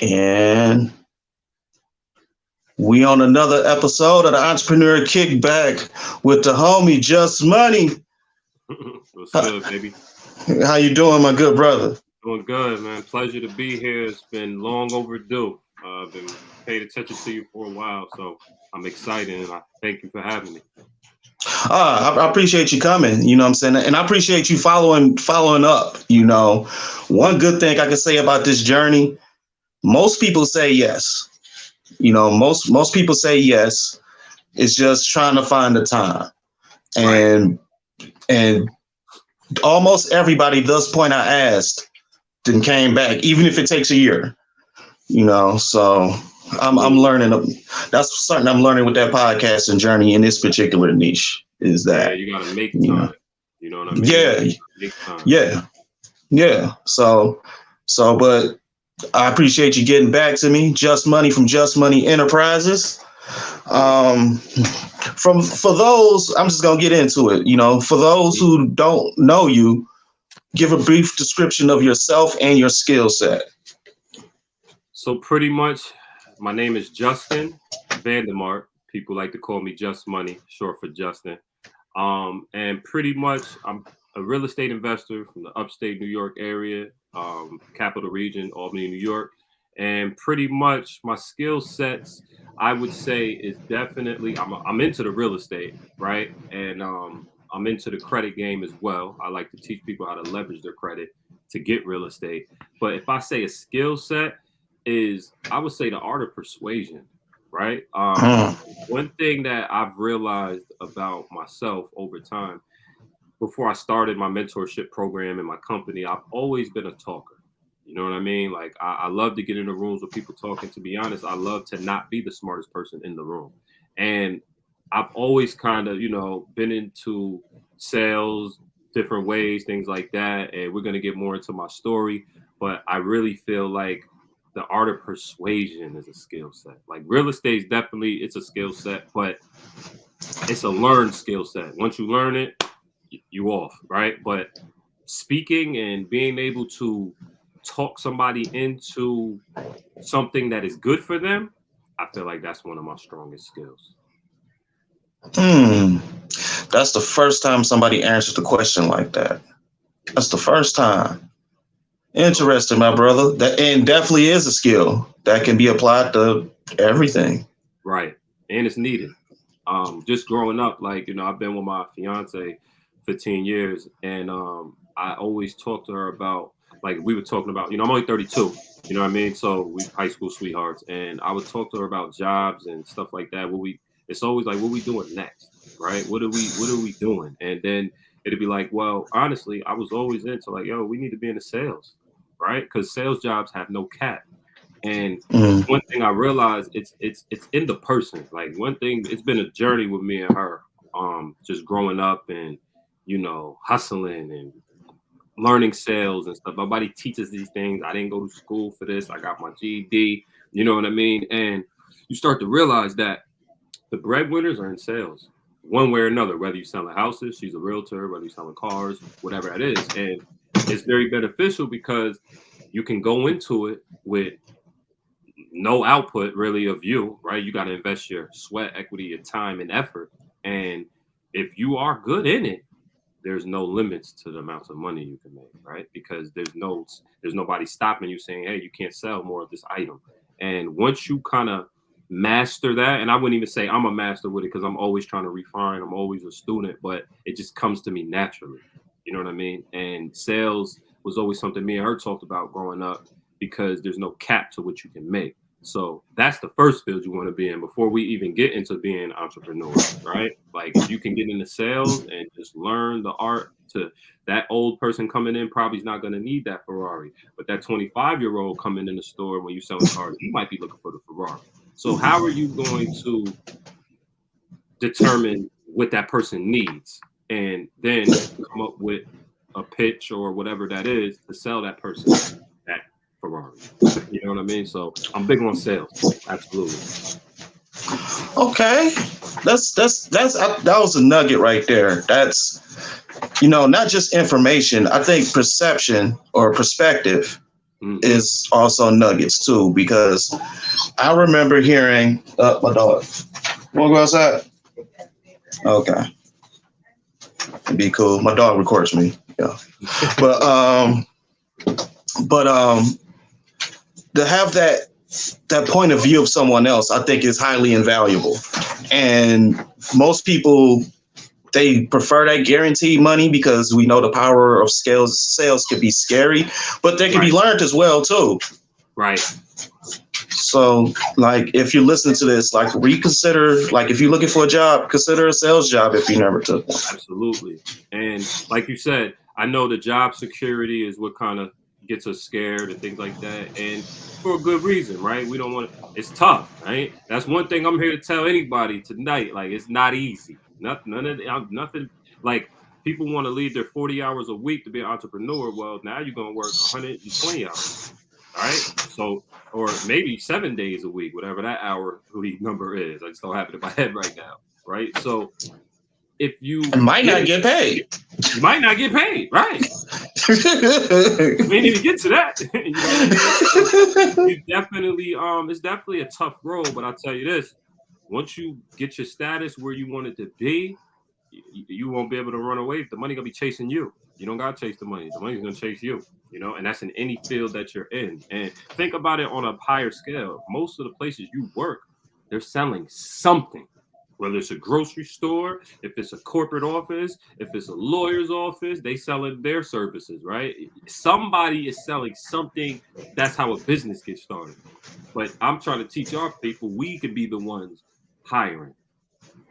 And we on another episode of the Entrepreneur Kickback with the homie Just Money. What's good, baby? How you doing, my good brother? Doing good, man. Pleasure to be here. It's been long overdue. I've been paying attention to you for a while, so I'm excited, and I thank you for having me. I appreciate you coming, you know what I'm saying? And I appreciate you following up, One good thing I can say about this journey, most people say yes. Most people say yes. It's just trying to find the time. And and almost everybody at this point I asked then came back, even if it takes a year. So I'm learning. That's something I'm learning with that podcasting journey in this particular niche is that you gotta make time. You know what I mean? Yeah, make time. Yeah. So, but I appreciate you getting back to me. Just Money from JusMoney Enterprises. For those, I'm just gonna get into it. For those who don't know you, give a brief description of yourself and your skill set. So pretty much, my name is Justin Vandermark. People like to call me Just Money, short for Justin. And pretty much, I'm a real estate investor from the upstate New York area, capital region, Albany, New York. And pretty much my skill sets, I would say, is definitely I'm into the real estate, right? And I'm into the credit game as well. I like to teach people how to leverage their credit to get real estate. But if I say a skill set is, I would say the art of persuasion, right? One thing that I've realized about myself over time, before I started my mentorship program in my company, I've always been a talker. You know what I mean? Like I love to get in the rooms with people talking. To be honest, I love to not be the smartest person in the room. And I've always kind of, been into sales, different ways, things like that. And we're going to get more into my story. But I really feel like the art of persuasion is a skill set. Like real estate is definitely, it's a skill set, but it's a learned skill set. Once you learn it, you off, right? But speaking and being able to talk somebody into something that is good for them, I feel like that's one of my strongest skills. That's the first time somebody answered the question like that. That's the first time. Interesting, my brother. That and definitely is a skill that can be applied to everything. Right. And it's needed. Just growing up, like, I've been with my fiance 15 years, and I always talk to her about, like, we were talking about, I'm only 32, you know what I mean? So we high school sweethearts, and I would talk to her about jobs and stuff like that. It's always like, what are we doing next, right? What are we doing? And then it'd be like, well, honestly, I was always into like, yo, we need to be in the sales, right? Because sales jobs have no cap. And one thing I realized, it's in the person. Like one thing, it's been a journey with me and her, just growing up and, hustling and learning sales and stuff. Nobody teaches these things. I didn't go to school for this. I got my GED, you know what I mean? And you start to realize that the breadwinners are in sales one way or another, whether you're selling houses, she's a realtor, whether you're selling cars, whatever that is. And it's very beneficial because you can go into it with no output really of you, right? You got to invest your sweat equity, your time and effort. And if you are good in it, there's no limits to the amounts of money you can make, right? Because there's nobody stopping you saying, hey, you can't sell more of this item. And once you kind of master that, and I wouldn't even say I'm a master with it because I'm always trying to refine, I'm always a student, but it just comes to me naturally. You know what I mean? And sales was always something me and her talked about growing up because there's no cap to what you can make. So that's the first field you want to be in before we even get into being entrepreneurs, right? Like if you can get into sales and just learn the art to that old person coming in probably is not going to need that Ferrari, but that 25-year-old coming in the store when you're selling cars, you might be looking for the Ferrari. So how are you going to determine what that person needs and then come up with a pitch or whatever that is to sell that person that Ferrari? You know what I mean? So I'm big on sales. Absolutely. Okay. That was a nugget right there. That's, not just information. I think perception or perspective Mm-hmm. is also nuggets too, because I remember hearing my dog. You wanna go outside? Okay, be cool. My dog records me. Yeah, but but to have that point of view of someone else, I think is highly invaluable. And most people, they prefer that guaranteed money because we know the power of scales. Sales can be scary, but they can be Right. learned as well too. Right. So, like, if you're listening to this, like, reconsider. Like, if you're looking for a job, consider a sales job if you never took one. Absolutely. And like you said, I know the job security is what kind of gets us scared and things like that. And for a good reason, right? We don't want to, it's tough, right? That's one thing I'm here to tell anybody tonight. Like, it's not easy. None of the, nothing like people want to leave their 40 hours a week to be an entrepreneur. Well, now you're going to work 120 hours. All right. So, or maybe 7 days a week, whatever that hour number is. I just don't have it in my head right now. Right. So, if you And might get not it, get paid. you might not get paid, right? We ain't even get to that. You know what I mean? So you definitely, it's definitely a tough road, but I'll tell you this: once you get your status where you want it to be, you won't be able to run away. The money gonna be chasing you. You don't gotta chase the money. The money's gonna chase you. You know, and that's in any field that you're in. And think about it on a higher scale. Most of the places you work, they're selling something, whether it's a grocery store, if it's a corporate office, if it's a lawyer's office, they selling their services, right? Somebody is selling something. That's how a business gets started. But I'm trying to teach our people we can be the ones hiring.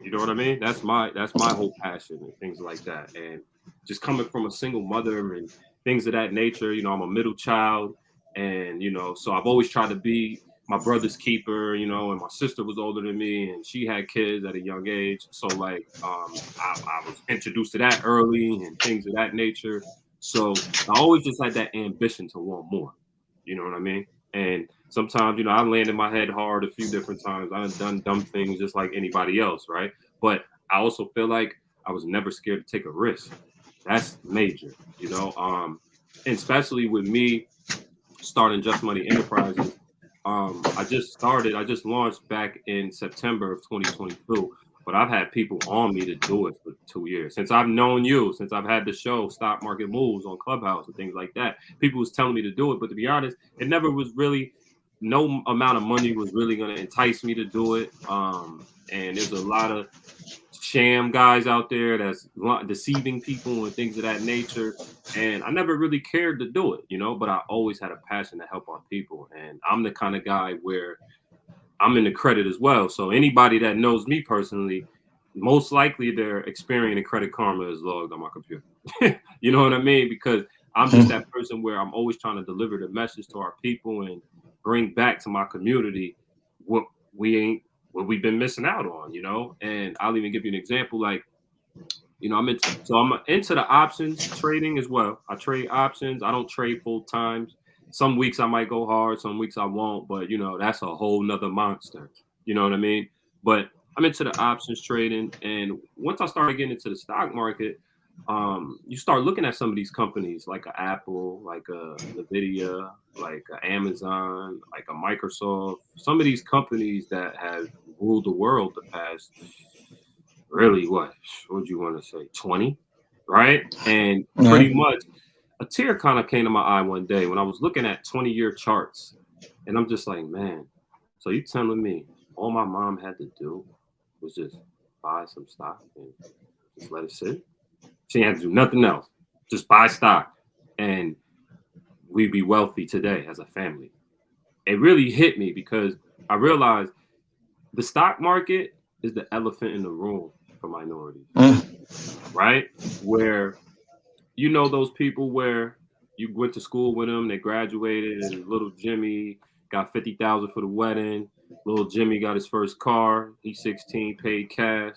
You know what I mean? That's my whole passion and things like that. And just coming from a single mother and things of that nature, I'm a middle child, and so I've always tried to be my brother's keeper, and my sister was older than me and she had kids at a young age. So like I was introduced to that early and things of that nature. So I always just had that ambition to want more. You know what I mean? And sometimes, I landed my head hard a few different times. I've done dumb things just like anybody else, right? But I also feel like I was never scared to take a risk. That's major, and especially with me starting Just Money Enterprises. I just launched back in September of 2022, but I've had people on me to do it for 2 years. Since I've known you, since I've had the show Stock Market Moves on Clubhouse and things like that, people was telling me to do it. But to be honest, it never was really, no amount of money was really going to entice me to do it. And there's a lot of sham guys out there that's deceiving people and things of that nature. And I never really cared to do it, but I always had a passion to help our people. And I'm the kind of guy where I'm in the credit as well. So anybody that knows me personally, most likely their Experian and Credit Karma is logged on my computer. You know what I mean? Because I'm just that person where I'm always trying to deliver the message to our people and bring back to my community what we ain't what we've been missing out on. And I'll even give you an example. Like, I'm into the options trading as well. I trade options. I don't trade full time. Some weeks I might go hard, some weeks I won't, but that's a whole nother monster. You know what I mean? But I'm into the options trading. And once I started getting into the stock market, you start looking at some of these companies like a Apple, like a Nvidia, like a Amazon, like a Microsoft, some of these companies that have ruled the world the past, really, what would you want to say, 20, right? And Yeah. pretty much a tear kind of came to my eye one day when I was looking at 20-year charts. And I'm just like, man, so you telling me all my mom had to do was just buy some stock and just let it sit? She had to do nothing else, just buy stock, and we'd be wealthy today as a family. It really hit me because I realized the stock market is the elephant in the room for minorities, Mm. right? Where those people where you went to school with them, they graduated, and little Jimmy got 50,000 for the wedding. Little Jimmy got his first car. He's 16, paid cash.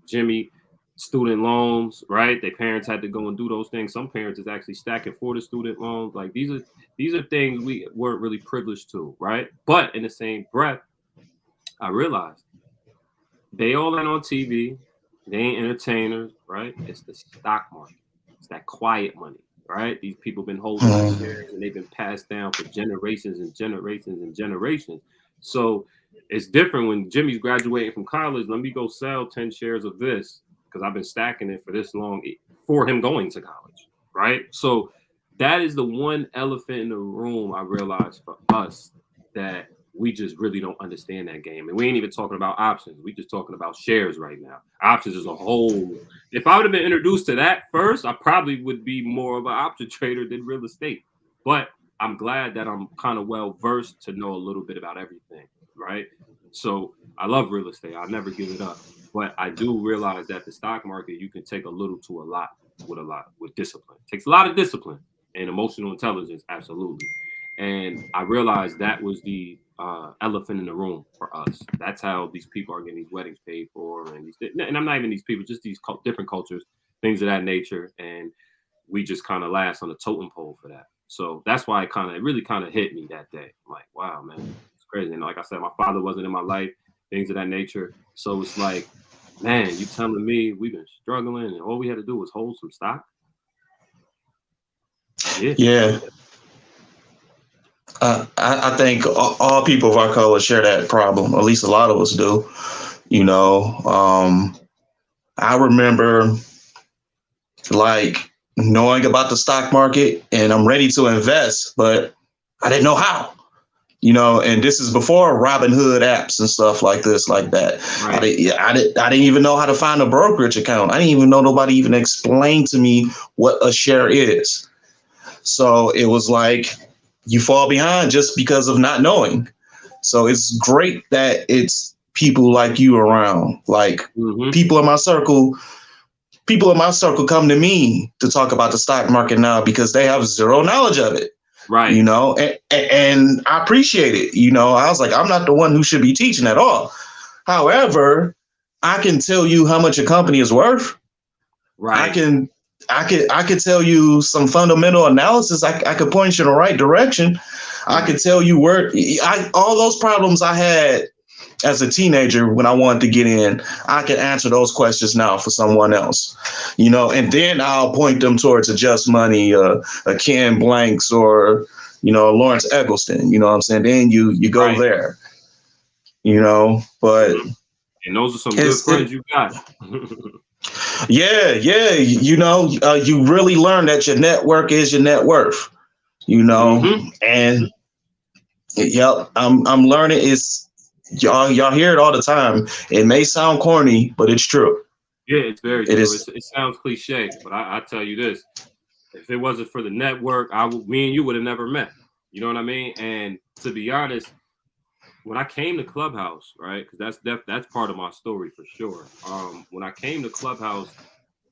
Jimmy, student loans, right? Their parents had to go and do those things. Some parents is actually stacking for the student loans. Like these are things we weren't really privileged to, right? But in the same breath, I realized they all ain't on TV. They ain't entertainers, right? It's the stock market. It's that quiet money. right? These people been holding these Mm. shares and they've been passed down for generations and generations and generations. So it's different when Jimmy's graduating from college. Let me go sell 10 shares of this because I've been stacking it for this long for him going to college, right? So that is the one elephant in the room I realized for us, that we just really don't understand that game. And we ain't even talking about options. We just talking about shares right now. Options is a whole. If I would have been introduced to that first, I probably would be more of an option trader than real estate. But I'm glad that I'm kind of well versed to know a little bit about everything, right? So I love real estate. I'll never give it up. But I do realize that the stock market, you can take a little to a lot with discipline. It takes a lot of discipline and emotional intelligence, absolutely. And I realized that was the elephant in the room for us. That's how these people are getting these weddings paid for, and I'm not even these people, just these different cultures, things of that nature. And we just kind of last on the totem pole for that. So that's why it really kind of hit me that day. I'm like, wow, man, it's crazy. And like I said, my father wasn't in my life, things of that nature. So it's like, man, you telling me we've been struggling and all we had to do was hold some stock? Yeah. Yeah. I think all people of our color share that problem. At least a lot of us do. You know, I remember like knowing about the stock market and I'm ready to invest, but I didn't know how. And this is before Robinhood apps and stuff like this, like that. Right. I didn't even know how to find a brokerage account. I didn't even know, nobody even explained to me what a share is. So it was like you fall behind just because of not knowing. So it's great that it's people like you around, like Mm-hmm. people in my circle. People in my circle come to me to talk about the stock market now because they have zero knowledge of it. Right. And I appreciate it. I was like, I'm not the one who should be teaching at all. However, I can tell you how much a company is worth. I Right. can I could tell you some fundamental analysis. I could point you in the right direction. I could tell you where all those problems I had as a teenager when I wanted to get in, I can answer those questions now for someone else, and then I'll point them towards a Just Money, a Ken Blanks, or Lawrence Eggleston. You know what I'm saying? Then you go Right. there, but And those are some good it's friends you got. yeah, you really learn that your network is your net worth, Mm-hmm. and yep, I'm learning. It's y'all hear it all the time. It may sound corny, but it's true. Yeah, it's very It true. is. It sounds cliche, but I tell you this: if it wasn't for the network, me and you would have never met. You know what I mean? And to be honest, when I came to Clubhouse, right? Because that's part of my story for sure. When I came to Clubhouse,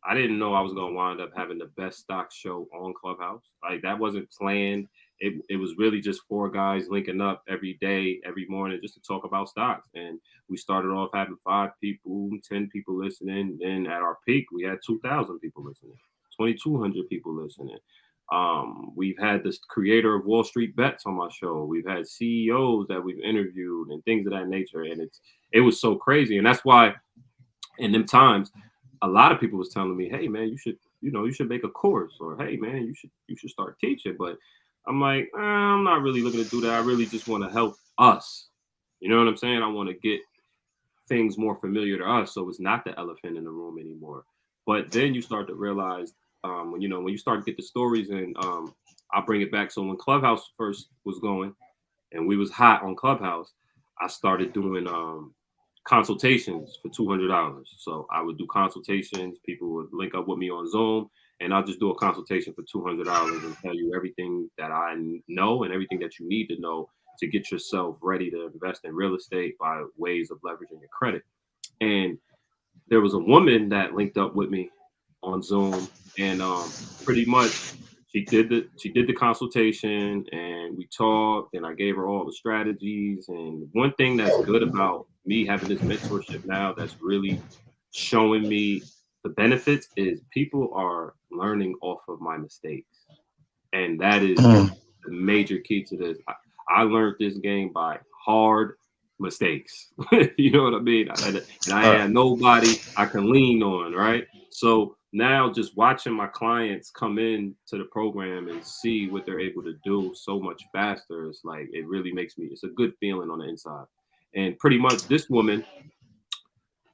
I didn't know I was gonna wind up having the best stock show on Clubhouse. Like that wasn't planned. It was really just four guys linking up every day, every morning, just to talk about stocks. And we started off having 5 people, 10 people listening. Then at our peak, we had 2,000 people listening, 2,200 people listening. We've had this creator of Wall Street Bets on my show. We've had CEOs that we've interviewed and things of that nature. And it was so crazy. And that's why in them times, a lot of people was telling me, "Hey man, you should make a course," or "Hey man, you should start teaching." But I'm like, I'm not really looking to do that. I really just want to help us. You know what I'm saying? I want to get things more familiar to us, so it's not the elephant in the room anymore. But then you start to realize when you start to get the stories, and I'll bring it back. So when Clubhouse first was going, and we was hot on Clubhouse, I started doing consultations for $200. So I would do consultations. People would link up with me on Zoom, and I'll just do a consultation for $200 and tell you everything that I know and everything that you need to know to get yourself ready to invest in real estate by ways of leveraging your credit. And there was a woman that linked up with me on Zoom, and pretty much she did the consultation, and we talked, and I gave her all the strategies. And one thing that's good about me having this mentorship now, that's really showing me the benefits, is people are learning off of my mistakes, and that is Mm. the major key to this. I learned this game by hard mistakes. You know what I mean? And I Uh, had nobody I can lean on, right? So now just watching my clients come in to the program and see what they're able to do so much faster, it's like it really makes me, it's a good feeling on the inside. And pretty much this woman,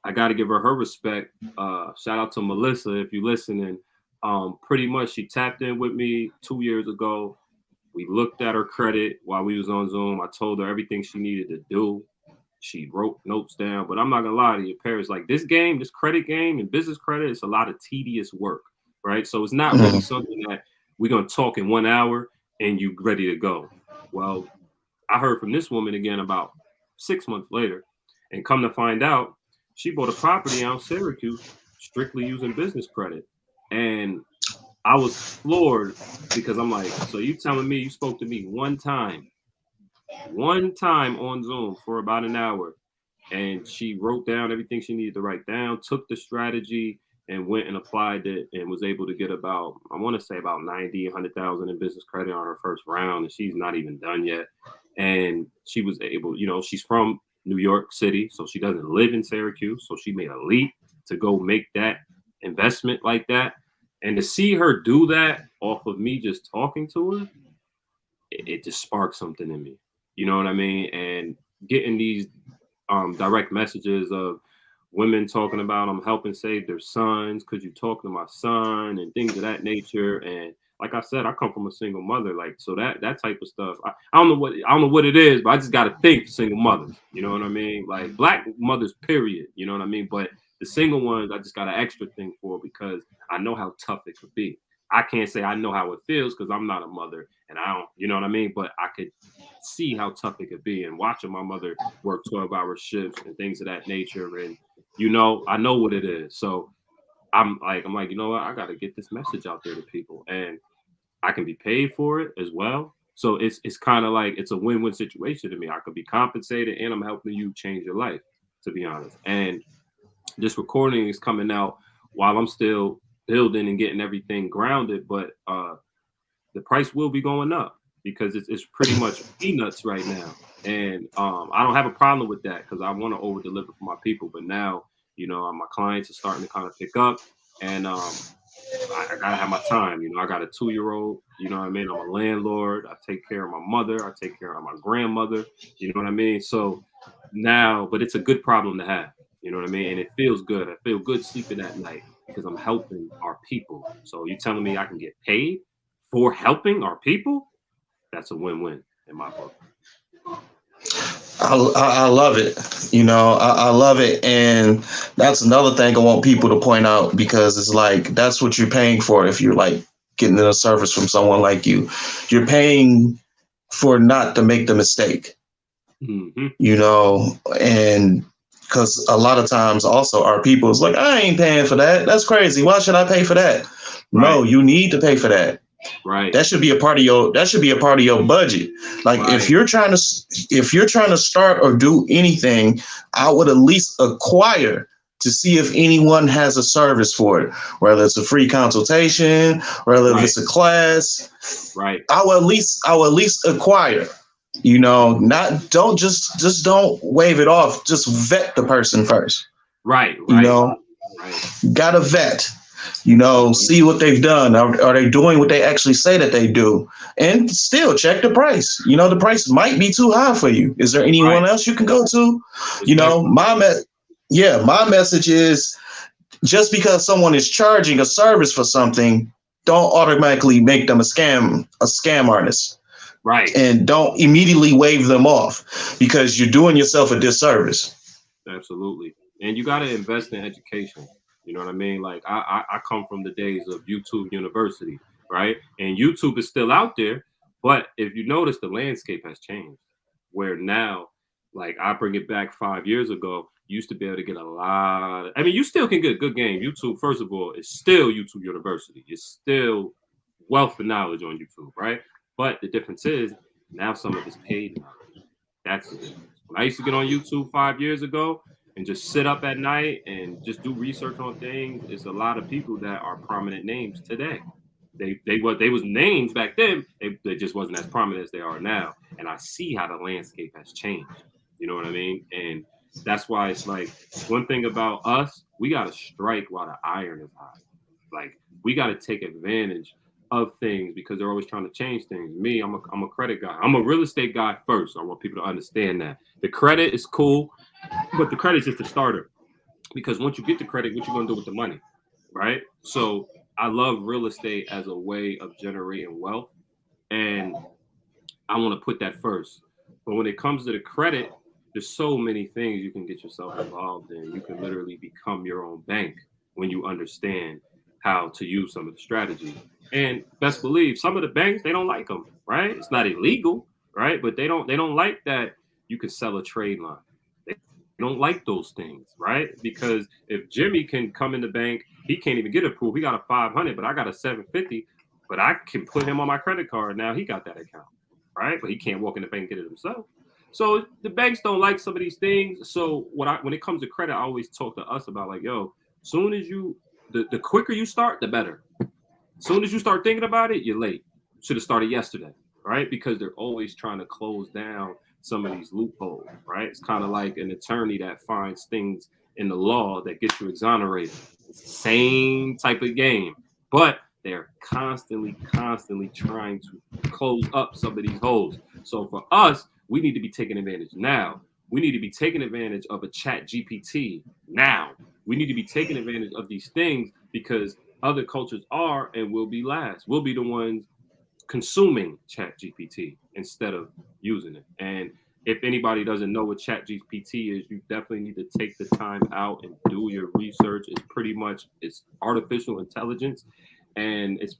I got to give her respect. Shout out to Melissa if you're listening. Pretty much she tapped in with me 2 years ago. We looked at her credit while we was on Zoom. I told her everything she needed to do. She wrote notes down, but I'm not gonna lie to you, Paris. Like this game, this credit game and business credit, it's a lot of tedious work, right? So it's not really Mhm. something that we're gonna talk in 1 hour and you ready to go. Well, I heard from this woman again about 6 months later, and come to find out, she bought a property out in Syracuse strictly using business credit, and I was floored because I'm like, so you telling me you spoke to me one time on Zoom for about an hour, and she wrote down everything she needed to write down, took the strategy and went and applied it and was able to get about, I want to say about 90, 100,000 in business credit on her first round. And she's not even done yet. And she was able, she's from New York City, so she doesn't live in Syracuse. So she made a leap to go make that investment like that. And to see her do that off of me just talking to her, it just sparked something in me. You know what I mean? And getting these direct messages of women talking about I'm helping save their sons. Could you talk to my son and things of that nature? And like I said, I come from a single mother, like so that type of stuff. I don't know what it is, but I just got to think for single mothers. You know what I mean? Like black mothers, period. You know what I mean? But the single ones, I just got an extra thing for because I know how tough it could be. I can't say I know how it feels because I'm not a mother and I don't, you know what I mean? But I could see how tough it could be and watching my mother work 12-hour shifts and things of that nature. And, I know what it is. So I'm like, you know what? I got to get this message out there to people and I can be paid for it as well. So it's kind of like it's a win-win situation to me. I could be compensated and I'm helping you change your life, to be honest. And this recording is coming out while I'm still building and getting everything grounded, but the price will be going up because it's pretty much peanuts right now. And I don't have a problem with that because I want to over deliver for my people. But now, my clients are starting to kind of pick up, and I gotta have my time. I got a 2-year-old. You know what I mean? I'm a landlord. I take care of my mother. I take care of my grandmother. You know what I mean? So now, but it's a good problem to have. You know what I mean? And it feels good. I feel good sleeping at night because I'm helping our people. So you telling me I can get paid for helping our people? That's a win-win in my book. I love it. I love it. And that's another thing I want people to point out because it's like that's what you're paying for if you're like getting a service from someone like you. You're paying for not to make the mistake, Mm-hmm. and because a lot of times also our people is like, I ain't paying for that. That's crazy. Why should I pay for that? Right. No, you need to pay for that. Right. That should be a part of your budget. Like Right. if you're trying to start or do anything, I would at least acquire to see if anyone has a service for it, whether it's a free consultation, whether Right. it's a class. Right. I will at least acquire. Not don't just don't wave it off. Just vet the person first. Right. You Right. know, Right. gotta vet. Mhm. See what they've done. Are they doing what they actually say that they do? And still check the price. The price might be too high for you. Is there Right. anyone else you can go to? You know, Respectfully. my me- yeah, my message is just because someone is charging a service for something, don't automatically make them a scam artist, Right. and don't immediately wave them off because you're doing yourself a disservice. Absolutely. And you got to invest in education. You know what I mean? Like I come from the days of YouTube University, right? And YouTube is still out there, but if you notice, the landscape has changed. Where now, like I bring it back 5 years ago, you used to be able to get a lot. I mean, you still can get a good game. YouTube, first of all, is still YouTube University. It's still wealth of knowledge on YouTube, right? But the difference is now some of it's paid knowledge. That's the difference. When I used to get on YouTube 5 years ago and just sit up at night and just do research on things, it's a lot of people that are prominent names today. They was names back then. They just wasn't as prominent as they are now. And I see how the landscape has changed. You know what I mean? And that's why it's like one thing about us, we gotta strike while the iron is hot. Like, we got to take advantage of things because they're always trying to change things. Me, I'm a credit guy. I'm a real estate guy first. I want people to understand that the credit is cool, but the credit is just a starter. Because once you get the credit, what you gonna do with the money, right? So I love real estate as a way of generating wealth, and I want to put that first. But when it comes to the credit, there's so many things you can get yourself involved in. You can literally become your own bank when you understand how to use some of the strategies. And best believe some of the banks, they don't like them, right? It's not illegal, right? But they don't like that you can sell a trade line. They don't like those things, right? Because if Jimmy can come in the bank, he can't even get approved. He got a 500, but I got a 750, but I can put him on my credit card. Now he got that account, right? But he can't walk in the bank and get it himself. So the banks don't like some of these things. So when it comes to credit, I always talk to us about like, yo, soon as the quicker you start, the better. Soon as you start thinking about it, you're late. Should have started yesterday, right? Because they're always trying to close down some of these loopholes, right? It's kind of like an attorney that finds things in the law that gets you exonerated. It's the same type of game, but they're constantly trying to close up some of these holes. So for us, we need to be taking advantage now. We need to be taking advantage of a chat GPT now. We need to be taking advantage of these things because other cultures are and will be last. We'll be the ones consuming chat GPT instead of using it. And if anybody doesn't know what chat GPT is, you definitely need to take the time out and do your research. It's artificial intelligence, and it's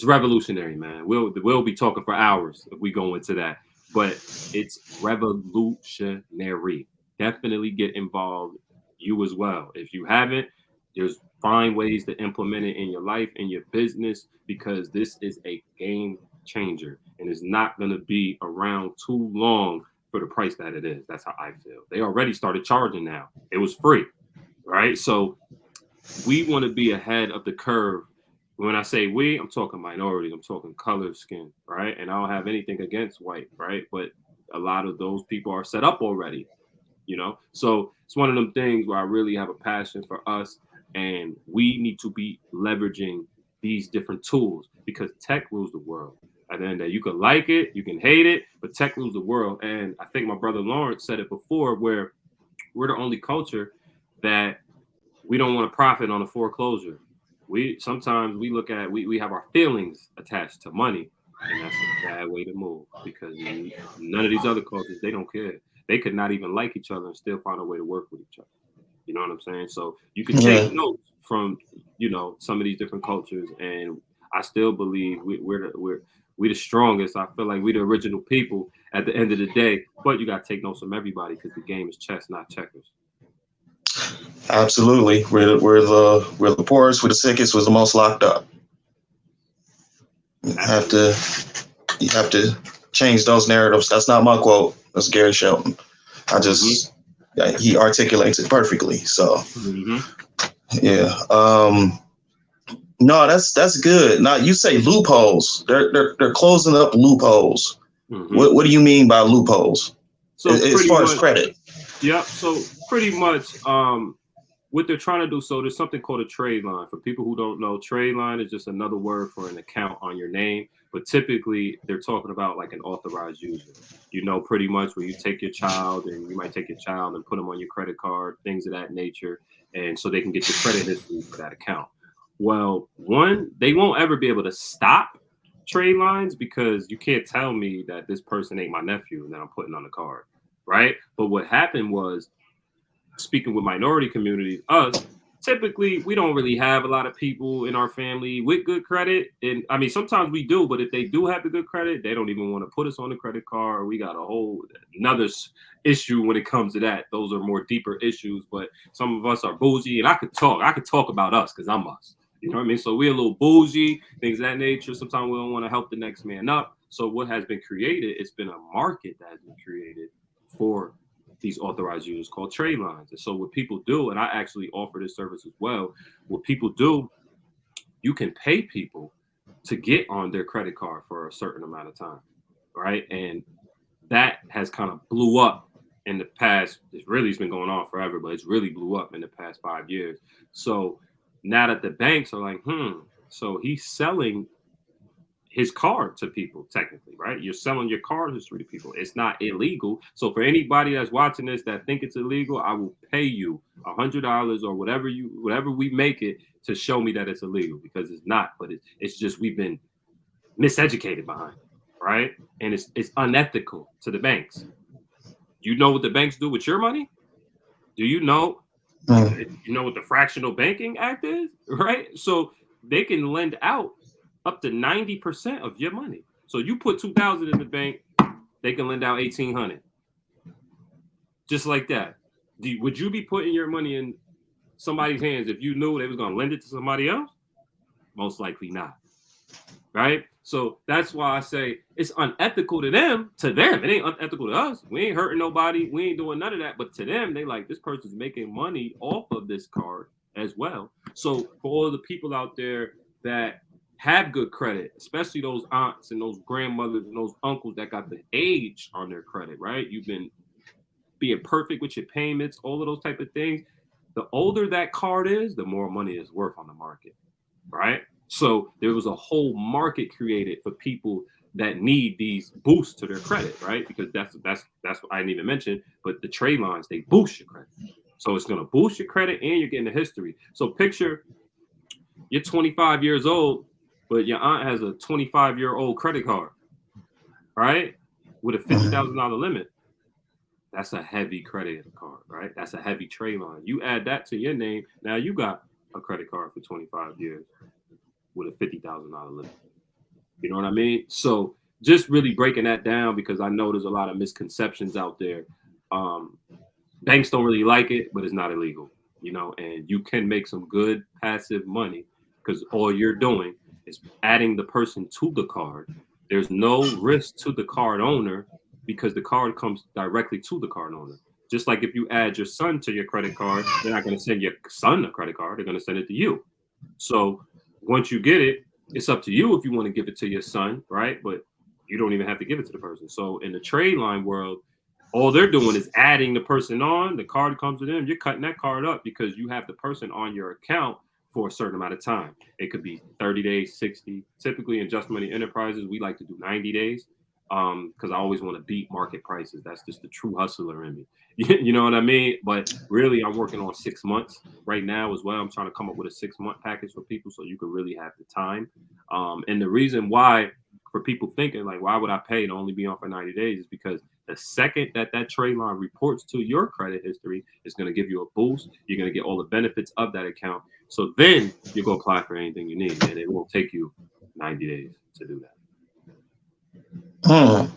revolutionary, man. We'll be talking for hours if we go into that, but it's revolutionary. Definitely get involved, you as well. If you haven't, there's find ways to implement it in your life, in your business, because this is a game changer and it's not going to be around too long for the price that it is. That's how I feel. They already started charging now. It was free, right? So we want to be ahead of the curve. When I say we, I'm talking minorities, I'm talking color skin, right? And I don't have anything against white, right? But a lot of those people are set up already, So it's one of them things where I really have a passion for us, and we need to be leveraging these different tools because tech rules the world. At the end of the day, you can like it, you can hate it, but tech rules the world. And I think my brother Lawrence said it before, where we're the only culture that we don't want to profit on a foreclosure. We sometimes we look at we have our feelings attached to money, and that's a bad way to move because none of these other cultures, they don't care. They could not even like each other and still find a way to work with each other. You know what I'm saying? So you can take Yeah. notes from some of these different cultures, and I still believe we the strongest. I feel like we the original people at the end of the day. But you got to take notes from everybody because the game is chess, not checkers. Absolutely. We're the poorest, we're the sickest, we're the most locked up. You have Absolutely. to you have to change those narratives. That's not my quote. That's Gary Shelton. I Hmm. just Yeah, he articulates it perfectly. So Hmm. yeah. No, that's good. Now you say loopholes. They're closing up loopholes. Hmm. What do you mean by loopholes? So As pretty far as much, credit. yeah. So pretty much, what they're trying to do. So there's something called a trade line. For people who don't know, trade line is just another word for an account on your name. But typically, they're talking about like an authorized user. Pretty much where you take your child and you might take your child and put them on your credit card, things of that nature, and so they can get your credit history for that account. Well, one, they won't ever be able to stop trade lines because you can't tell me that this person ain't my nephew and that I'm putting on the card, right? But what happened was, speaking with minority communities, us, typically we don't really have a lot of people in our family with good credit. And I mean, sometimes we do, but if they do have the good credit, they don't even want to put us on the credit card. We got a whole another issue when it comes to that. Those are more deeper issues, but some of us are bougie, and I could talk about us because I'm us. You know what I mean? So we're a little bougie, things of that nature. Sometimes we don't want to help the next man up. So what has been created, it's been a market that has been created for these authorized users called trade lines. And so what people do, and I actually offer this service as well, what people do, you can pay people to get on their credit card for a certain amount of time, right? And that has kind of blew up in the past. It's been going on forever, but it's really blew up in the past 5 years. So now that the banks are like, so he's selling his card to people, technically, right? You're selling your card history to people. It's not illegal. So for anybody that's watching this that think it's illegal, I will pay you $100 or whatever we make it to show me that it's illegal, because it's not. But it's just we've been miseducated behind it, right? And it's unethical to the banks. You know what the banks do with your money? Do you know? You know what the fractional banking act is, right? So they can lend out up to 90% of your money. So you put 2,000 in the bank, they can lend out 1,800, just like that. Would you be putting your money in somebody's hands if you knew they was gonna lend it to somebody else? Most likely not, right? So that's why I say it's unethical to them. To them, it ain't unethical to us. We ain't hurting nobody. We ain't doing none of that. But to them, they like, this person's making money off of this card as well. So for all the people out there that have good credit, especially those aunts and those grandmothers and those uncles that got the age on their credit, right? You've been being perfect with your payments, all of those type of things. The older that card is, the more money it's worth on the market, right? So there was a whole market created for people that need these boosts to their credit, right? Because that's what I didn't even mention. But the trade lines, they boost your credit. So it's gonna boost your credit and you're getting the history. So picture you're 25 years old, but your aunt has a 25-year-old credit card, right? With a $50,000 limit. That's a heavy credit card, right? That's a heavy trade line. You add that to your name, now you got a credit card for 25 years with a $50,000 limit. You know what I mean? So just really breaking that down, because I know there's a lot of misconceptions out there. Banks don't really like it, but it's not illegal, and you can make some good passive money because all you're doing is adding the person to the card. There's no risk to the card owner because the card comes directly to the card owner. Just like if you add your son to your credit card, they're not going to send your son a credit card. They're going to send it to you. So once you get it, it's up to you if you want to give it to your son, right? But you don't even have to give it to the person. So in the trade line world, all they're doing is adding the person on. The card comes to them. You're cutting that card up because you have the person on your account for a certain amount of time. It could be 30 days, 60. Typically in JusMoney Enterprises, we like to do 90 days because I always want to beat market prices. That's just the true hustler in me. You know what I mean? But really, I'm working on 6 months right now as well. I'm trying to come up with a 6-month package for people so you can really have the time. And the reason why, for people thinking like, why would I pay to only be on for 90 days is because the second that trade line reports to your credit history, it's going to give you a boost. You're going to get all the benefits of that account. So then you go apply for anything you need, and it won't take you 90 days to do that.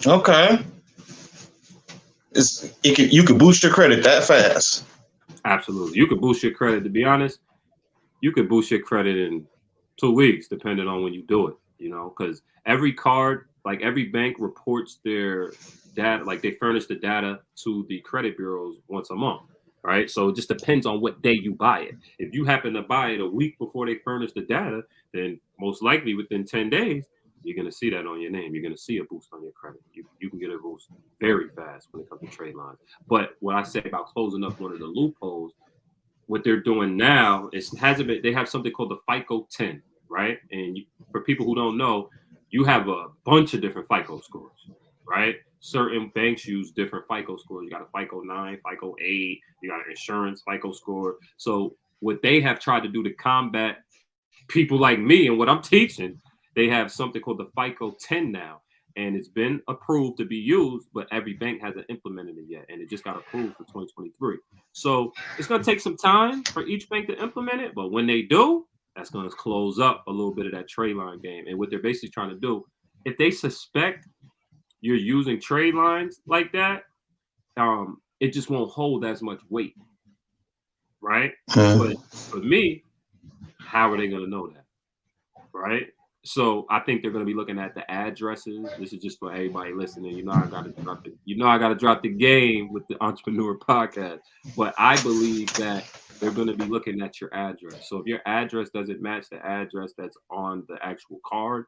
Okay. You could boost your credit that fast. Absolutely. You could boost your credit. To be honest, you could boost your credit in 2 weeks, depending on when you do it, because every card, like every bank reports their data, like they furnish the data to the credit bureaus once a month, right? So it just depends on what day you buy it. If you happen to buy it a week before they furnish the data, then most likely within 10 days, you're going to see that on your name. You're going to see a boost on your credit. You can get a boost very fast when it comes to trade lines. But what I say about closing up one of the loopholes, what they're doing now is they have something called the FICO 10, right? And for people who don't know, you have a bunch of different FICO scores, right? Certain banks use different FICO scores. You got a FICO 9, FICO 8, you got an insurance FICO score. So what they have tried to do to combat people like me and what I'm teaching, they have something called the FICO 10 now. And it's been approved to be used, but every bank hasn't implemented it yet. And it just got approved for 2023. So it's going to take some time for each bank to implement it. But when they do, that's going to close up a little bit of that trade line game. And what they're basically trying to do, if they suspect you're using trade lines like that, it just won't hold as much weight, right? But for me, how are they going to know that, right? So I think they're going to be looking at the addresses. This is just for everybody listening. I got to drop the game with the Entrepreneur Podcast. But I believe that they're going to be looking at your address. So if your address doesn't match the address that's on the actual card,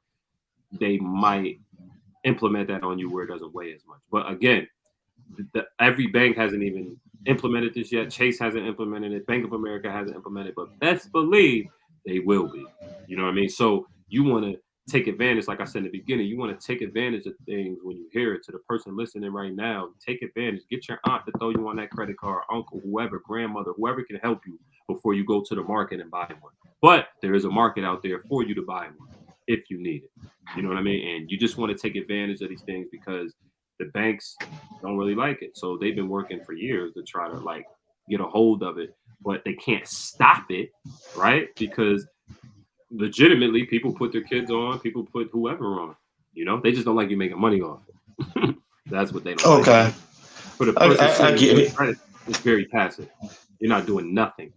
they might implement that on you where it doesn't weigh as much. But again, every bank hasn't even implemented this yet. Chase hasn't implemented it. Bank of America hasn't implemented it, but best believe they will be. You know what I mean? So you want to take advantage, like I said in the beginning, you want to take advantage of things when you hear it. To the person listening right now, take advantage. Get your aunt to throw you on that credit card, uncle, whoever, grandmother, whoever can help you before you go to the market and buy one. But there is a market out there for you to buy one if you need it. You know what I mean? And you just want to take advantage of these things because the banks don't really like it. So they've been working for years to try to like get a hold of it, but they can't stop it, right? Because legitimately people put their kids on, people put whoever on. You know, they just don't like you making money off it. That's what they don't like. Okay. For the I, person I sitting get with it. credit, it's very passive. You're not doing nothing.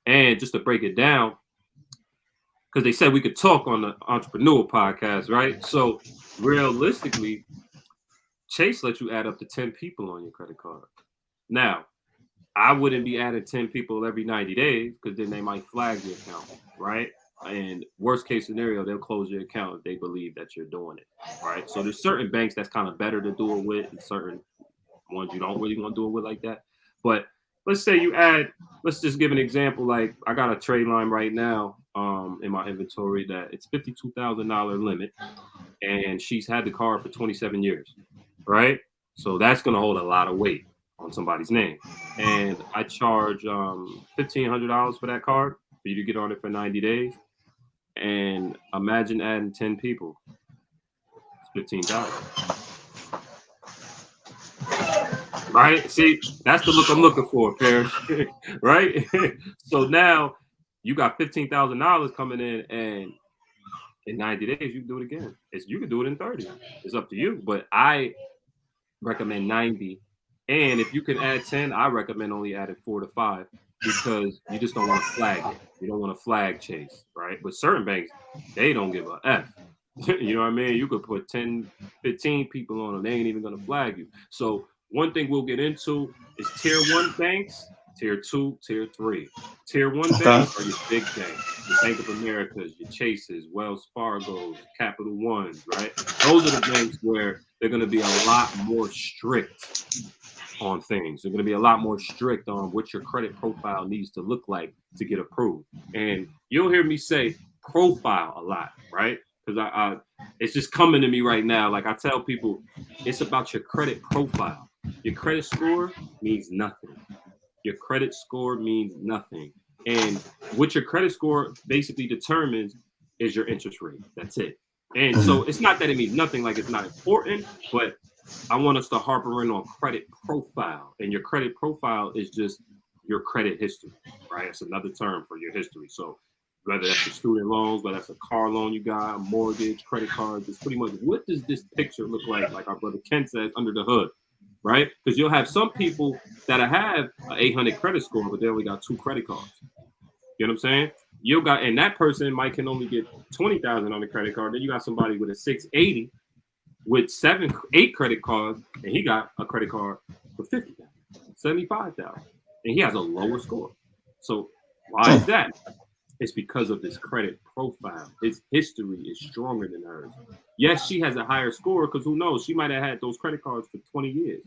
And just to break it down, because they said we could talk on the entrepreneur podcast, right? So realistically, Chase lets you add up to 10 people on your credit card. Now, I wouldn't be adding 10 people every 90 days because then they might flag your account, right? And worst case scenario, they'll close your account if they believe that you're doing it, right? So there's certain banks that's kind of better to do it with and certain ones you don't really want to do it with like that. But let's say you add, let's just give an example. Like I got a trade line right now in my inventory that it's $52,000 limit and she's had the card for 27 years, right? So that's going to hold a lot of weight on somebody's name. And I charge $1,500 for that card for you to get on it for 90 days. And imagine adding 10 people. It's 15,000. Right? See, that's the look I'm looking for, Parrish. Right? So now you got $15,000 coming in, and in 90 days you can do it again. You can do it in 30. It's up to you. But I recommend 90. And if you can add 10, I recommend only adding 4 to 5 because you just don't want to flag it. You don't want to flag Chase, right? But certain banks, they don't give a F. You know what I mean? You could put 10, 15 people on them. They ain't even going to flag you. So one thing we'll get into is tier 1 banks, tier 2, tier 3. Tier 1 banks are your big banks, your Bank of Americas, your Chases, Wells Fargo's, Capital Ones, right? Those are the banks where they're going to be a lot more strict on things. They're going to be a lot more strict on what your credit profile needs to look like to get approved. And you'll hear me say profile a lot, right? Because I it's just coming to me right now. Like I tell people, it's about your credit profile. Your credit score means nothing. Your credit score means nothing. And what your credit score basically determines is your interest rate. That's it. And so it's not that it means nothing, like it's not important, but I want us to harper in on credit profile. And your credit profile is just your credit history, right? It's another term for your history. So whether that's your student loans, whether that's a car loan you got, a mortgage, credit cards, it's pretty much what does this picture look like our brother Ken says, under the hood, right? Because you'll have some people that have an 800 credit score, but they only got 2 credit cards. You know what I'm saying? You got, and that person might can only get 20,000 on the credit card. Then you got somebody with a 680 with 8 credit cards, and he got a credit card for 50,000, 75,000, and he has a lower score. So why is that? It's because of his credit profile. His history is stronger than hers. Yes, she has a higher score because who knows? She might have had those credit cards for 20 years.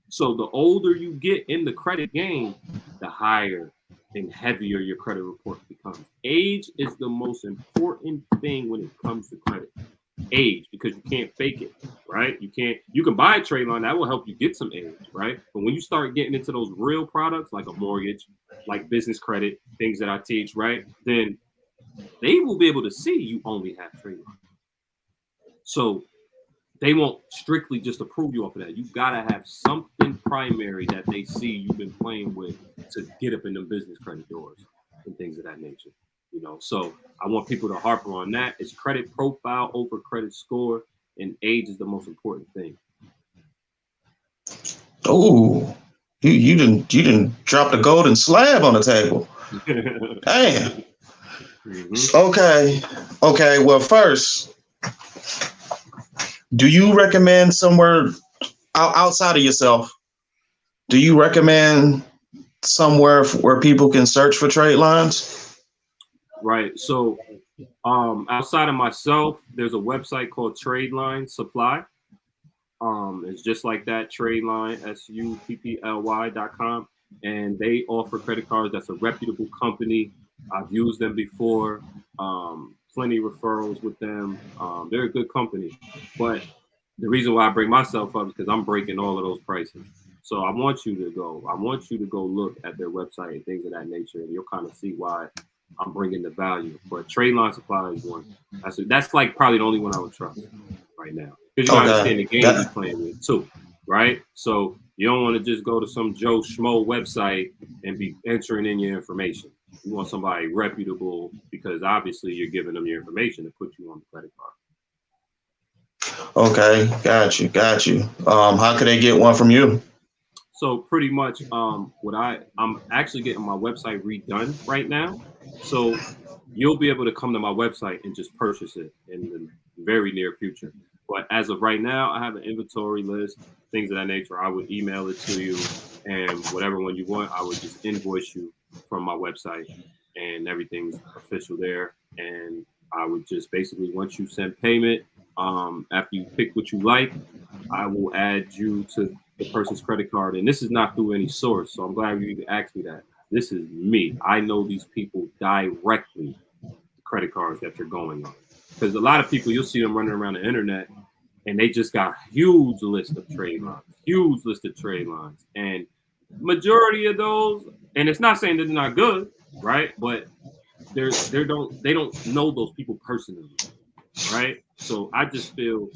So the older you get in the credit game, the higher and heavier your credit report becomes. Age is the most important thing when it comes to credit. Age, because you can't fake it, right? You can buy a trade line that will help you get some age, right? But when you start getting into those real products like a mortgage, like business credit, things that I teach, right? Then they will be able to see you only have trade lines. So they won't strictly just approve you off of that. You gotta have something primary that they see you've been playing with to get up in them business credit doors and things of that nature. You know, so I want people to harper on that. It's credit profile over credit score, and age is the most important thing. Oh, you didn't drop the golden slab on the table. Damn. Okay. Well, first, do you recommend somewhere outside of yourself? Do you recommend somewhere where people can search for trade lines? Right. So outside of myself, there's a website called Trade Line Supply. It's just like that, Trade Line, SUPPLY.com. and they offer credit cards. That's a reputable company. I've used them before. Plenty referrals with them. They're a good company, but the reason why I bring myself up is because I'm breaking all of those prices. So I want you to go. I want you to go look at their website and things of that nature, and you'll kind of see why I'm bringing the value. But Trade Line Supply is one. That's like probably the only one I would trust right now, because you gotta understand the game you're playing with too, right? So you don't want to just go to some Joe Schmo website and be entering in your information. You want somebody reputable, because obviously you're giving them your information to put you on the credit card. Okay, got you. How could they get one from you? So pretty much, I'm actually getting my website redone right now. So you'll be able to come to my website and just purchase it in the very near future. But as of right now, I have an inventory list, things of that nature. I would email it to you, and whatever one you want, I would just invoice you from my website, and everything's official there. And I would just basically, once you send payment, after you pick what you like, I will add you to the person's credit card. And this is not through any source. So I'm glad you asked me that. This is me. I know these people directly, the credit cards that you're going on. Because a lot of people, you'll see them running around the internet, and they just got huge list of trade lines. And majority of those, and it's not saying that they're not good, right? But they don't know those people personally, right? So I just feel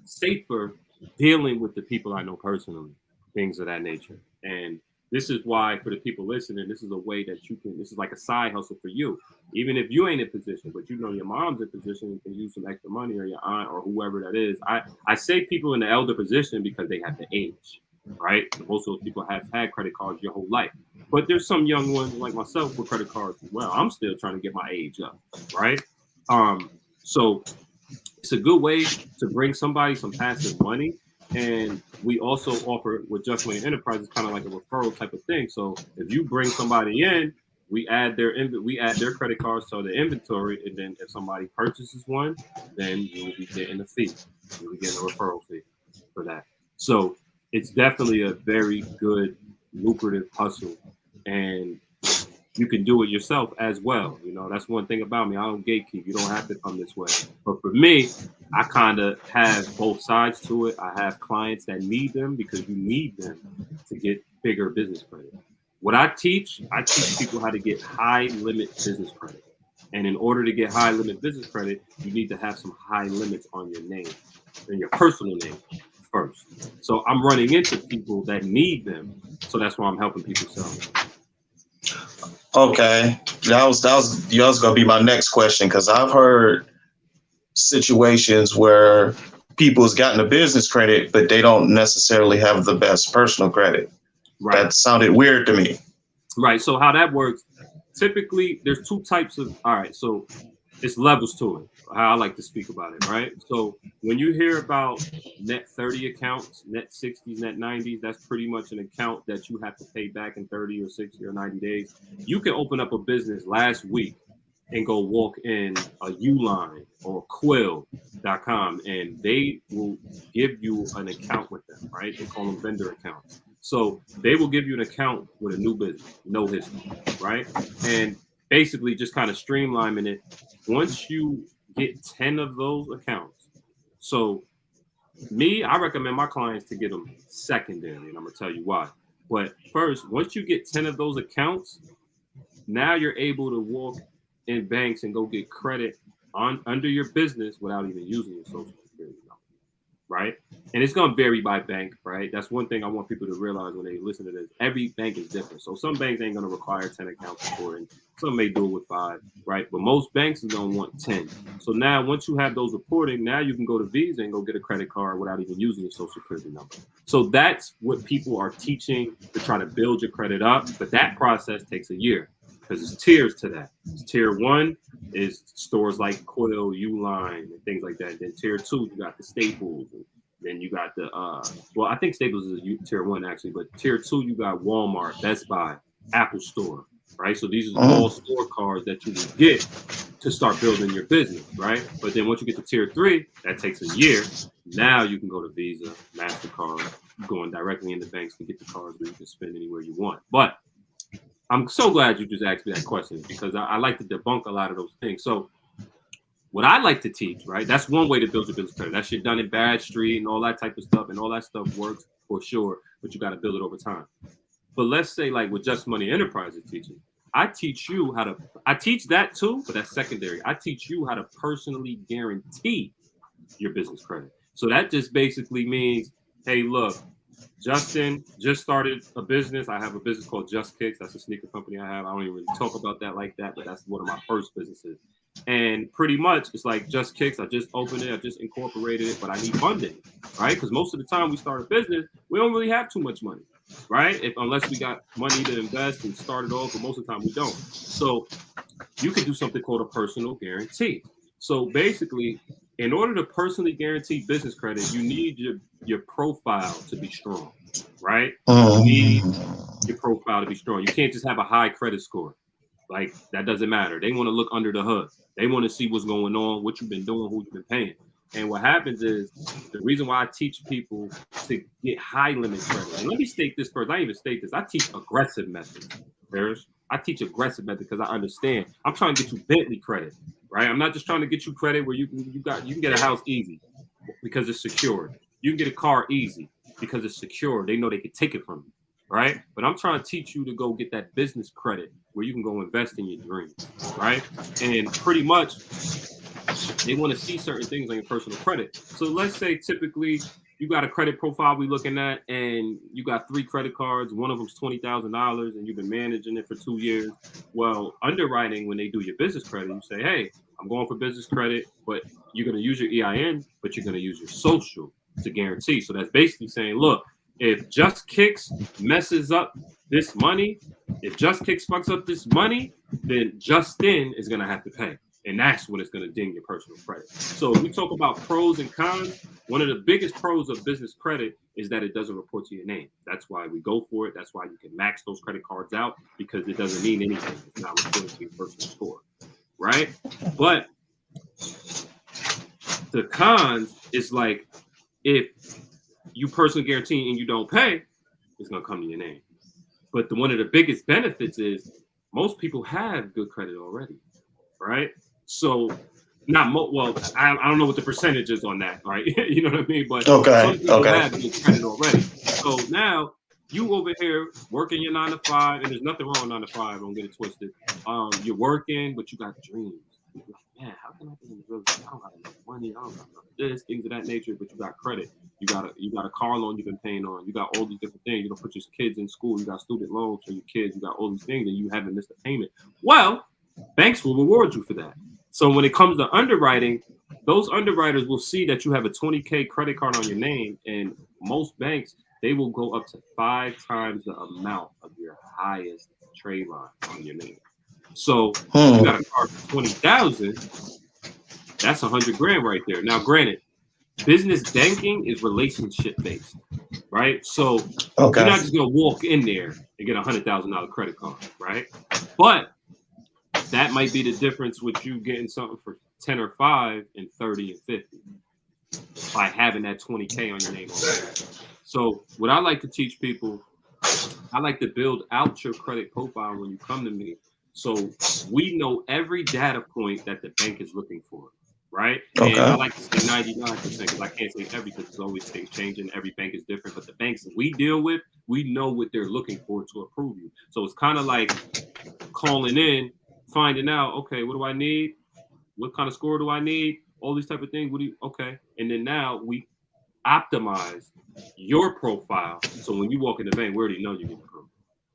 safer dealing with the people I know personally, things of that nature. And this is why, for the people listening, this is a way that you can, this is like a side hustle for you. Even if you ain't in position, but you know your mom's in position, you can use some extra money, or your aunt, or whoever that is. I say people in the elder position because they have the age, right? Most of those people have had credit cards your whole life. But there's some young ones like myself with credit cards as well. I'm still trying to get my age up, right? So it's a good way to bring somebody some passive money. And we also offer with JusMoney Enterprises kind of like a referral type of thing. So if you bring somebody in, we add their credit cards to the inventory, and then if somebody purchases one, then you'll be getting a fee. You'll be getting a referral fee for that. So it's definitely a very good, lucrative hustle, and you can do it yourself as well. You know, that's one thing about me. I don't gatekeep. You don't have to come this way. But for me, I kind of have both sides to it. I have clients that need them because you need them to get bigger business credit. What I teach people how to get high limit business credit. And in order to get high limit business credit, you need to have some high limits on your name and your personal name first. So I'm running into people that need them. So that's why I'm helping people sell them. Okay, that was gonna be my next question, because I've heard situations where people's gotten a business credit, but they don't necessarily have the best personal credit. Right. That sounded weird to me. Right. So how that works, typically there's two types of, all right, so it's levels to it, how I like to speak about it, right? So when you hear about net 30 accounts, net 60s, net 90s, that's pretty much an account that you have to pay back in 30 or 60 or 90 days. You can open up a business last week and go walk in a Uline or Quill.com, and they will give you an account with them, right? They call them vendor accounts. So they will give you an account with a new business, no history, right? And basically just kind of streamlining it. Once you get 10 of those accounts, so I recommend my clients to get them secondary, and I'm gonna tell you why. But first, once you get 10 of those accounts, now you're able to walk in banks and go get credit under your business without even using your social security number, right? And it's going to vary by bank, right? That's one thing I want people to realize when they listen to this. Every bank is different. So some banks ain't going to require 10 accounts reporting. Some may do it with 5, right? But most banks are going to want 10. So now once you have those reporting, now you can go to Visa and go get a credit card without even using your social security number. So that's what people are teaching to try to build your credit up. But that process takes a year, because there's tiers to that. Tier 1 is stores like Quill, Uline, and things like that. Then tier 2, you got the Staples. And then you got the, well, I think Staples is tier 1 actually, but tier 2, you got Walmart, Best Buy, Apple Store, right? So these are all store cards that you will get to start building your business, right? But then once you get to tier 3, that takes a year. Now you can go to Visa, MasterCard, going directly into banks to get the cards where you can spend anywhere you want. But I'm so glad you just asked me that question because I like to debunk a lot of those things. So what I like to teach, right? That's one way to build your business credit. That shit done in Bad Street and all that type of stuff, and all that stuff works for sure, but you got to build it over time. But let's say like what JusMoney Enterprises teaching, I teach you how to. I teach that too, but that's secondary. I teach you how to personally guarantee your business credit. So that just basically means, hey, look, Justin just started a business. I have a business called Just Kicks. That's a sneaker company I have. I don't even really talk about that like that, but that's one of my first businesses. And pretty much it's like Just Kicks. I just opened it. I just incorporated it, but I need funding, right? Because most of the time we start a business, we don't really have too much money, right? Unless we got money to invest and start it off, but most of the time we don't. So you could do something called a personal guarantee. So basically, in order to personally guarantee business credit, you need your profile to be strong, right? You need your profile to be strong. You can't just have a high credit score. Like that doesn't matter. They want to look under the hood. They want to see what's going on, what you've been doing, who you've been paying. And what happens is the reason why I teach people to get high limit credit. And let me state this first. I even state this. I teach aggressive methods. I teach aggressive method because I understand. I'm trying to get you Bentley credit, right? I'm not just trying to get you credit where you can get a house easy because it's secure. You can get a car easy because it's secure. They know they can take it from you, right? But I'm trying to teach you to go get that business credit where you can go invest in your dreams, right? And pretty much they want to see certain things on your personal credit. So let's say typically you got a credit profile we're looking at, and you got 3 credit cards. One of them's $20,000, and you've been managing it for 2 years. Well, underwriting, when they do your business credit, you say, hey, I'm going for business credit, but you're going to use your EIN, but you're going to use your social to guarantee. So that's basically saying, look, if Just Kicks messes up this money, if Just Kicks fucks up this money, then Justin is going to have to pay. And that's when it's going to ding your personal credit. So we talk about pros and cons. One of the biggest pros of business credit is that it doesn't report to your name. That's why we go for it. That's why you can max those credit cards out, because it doesn't mean anything. It's not reporting to your personal score, right? But the cons is like, if you personally guarantee and you don't pay, it's going to come to your name. But one of the biggest benefits is most people have good credit already, right? So well, I don't know what the percentage is on that, right? You know what I mean? But some people have good credit already. So now you over here working your 9 to 5, and there's nothing wrong with 9 to 5. Don't get it twisted. You're working, but you got dreams. You're like, man, how can I get in the real estate? I don't have enough money. I don't have enough this, things of that nature. But you got credit. You got a car loan you've been paying on. You got all these different things. You don't put your kids in school. You got student loans for your kids. You got all these things, and you haven't missed a payment. Well, banks will reward you for that. So when it comes to underwriting, those underwriters will see that you have a $20K credit card on your name, and most banks, they will go up to 5 times the amount of your highest trade line on your name. So you got a card for $20,000, that's $100,000 right there. Now, granted, business banking is relationship based, right? So you're not just gonna walk in there and get a $100,000 credit card, right? But that might be the difference with you getting something for 10 or 5 and 30 and 50 by having that $20K on your name already. So what I like to teach people, I like to build out your credit profile when you come to me. So we know every data point that the bank is looking for, right? And I like to say 99% because I can't say every, because there's always things changing. Every bank is different, but the banks we deal with, we know what they're looking for to approve you. So it's kind of like calling in, finding out, okay, what do I need? What kind of score do I need? All these type of things. Okay. And then now we optimize your profile. So when you walk in the bank, we already know you get approved.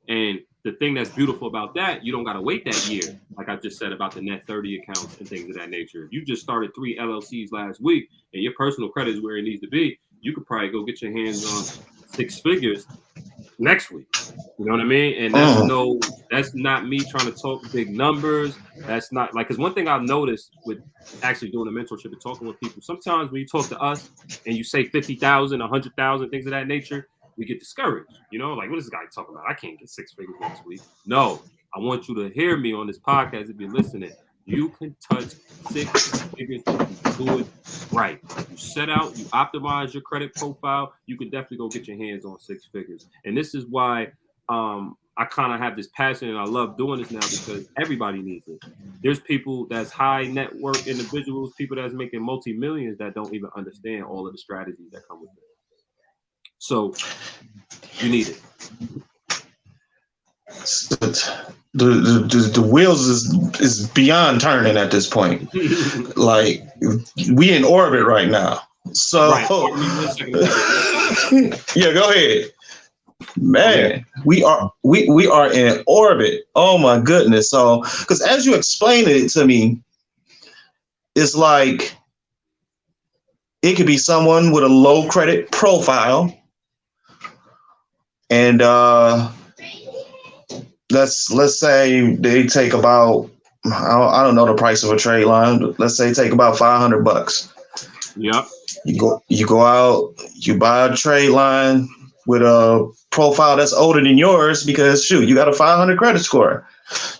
And the thing that's beautiful about that, you don't got to wait that year. Like I just said about the net 30 accounts and things of that nature. If you just started 3 LLCs last week and your personal credit is where it needs to be, you could probably go get your hands on 6 figures next week. You know what I mean? And that's not me trying to talk big numbers. That's not like, because one thing I've noticed with actually doing a mentorship and talking with people, sometimes when you talk to us and you say 50,000, 100,000, things of that nature, we get discouraged. You know, like, what is this guy talking about? I can't get 6 figures next week. No, I want you to hear me on this podcast if you're listening. You can touch six figures if you do it right. You set out, you optimize your credit profile, you can definitely go get your hands on six figures. And this is why I kind of have this passion and I love doing this now because everybody needs it. There's people that's high net worth individuals, people that's making multi-millions that don't even understand all of the strategies that come with it. So you need it. The wheels is beyond turning at this point. Like we in orbit right now. So right. yeah, go ahead. Man, we are in orbit. Oh my goodness. So because as you explained it to me, it's like it could be someone with a low credit profile. And let's say they take about I don't know the price of a trade line, but let's say take about $500. Yep. You go out, you buy a trade line with a profile that's older than yours because shoot, you got a 500 credit score.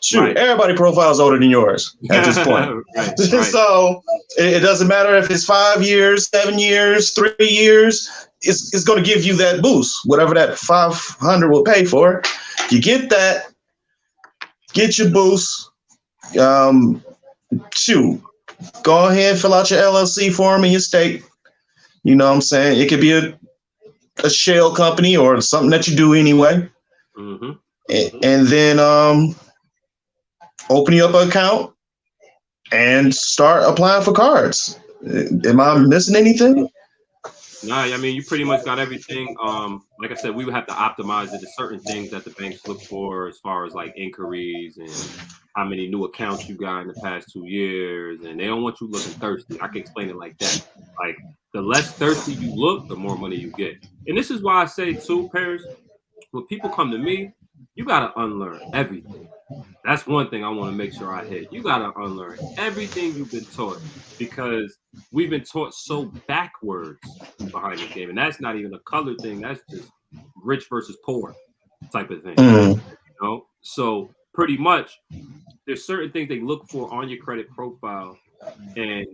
Shoot, right. Everybody profiles older than yours at this point. Right. So it doesn't matter if it's 5 years, 7 years, 3 years. It's going to give you that boost, whatever that 500 will pay for. You get that, get your boost. Shoot, go ahead, fill out your LLC form and your state. You know what I'm saying? It could be a shell company or something that you do anyway. Mm-hmm. And then open you up an account and start applying for cards. Am I missing anything? Nah, I mean, you pretty much got everything. Like I said, we would have to optimize it. There's certain things that the banks look for as far as like inquiries and how many new accounts you got in the past 2 years. And they don't want you looking thirsty. I can explain it like that. Like the less thirsty you look, the more money you get. And this is why I say too, Paris, when people come to me, you got to unlearn everything. That's one thing I want to make sure I hit. You got to unlearn everything you've been taught because we've been taught so backwards behind this game. And that's not even a color thing. That's just rich versus poor type of thing. You know? So pretty much there's certain things they look for on your credit profile. And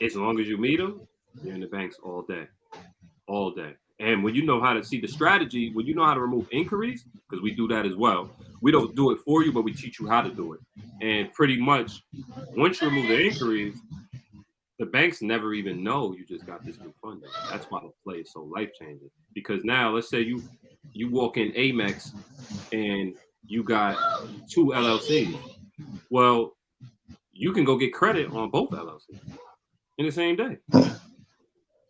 as long as you meet them, you're in the banks all day. All day. And when you know how to see the strategy, when you know how to remove inquiries, because we do that as well, we don't do it for you, but we teach you how to do it. And pretty much, once you remove the inquiries, the banks never even know you just got this new funding. That's why the play is so life-changing. Because now, let's say you walk in Amex and you got 2 LLCs. Well, you can go get credit on both LLCs in the same day. And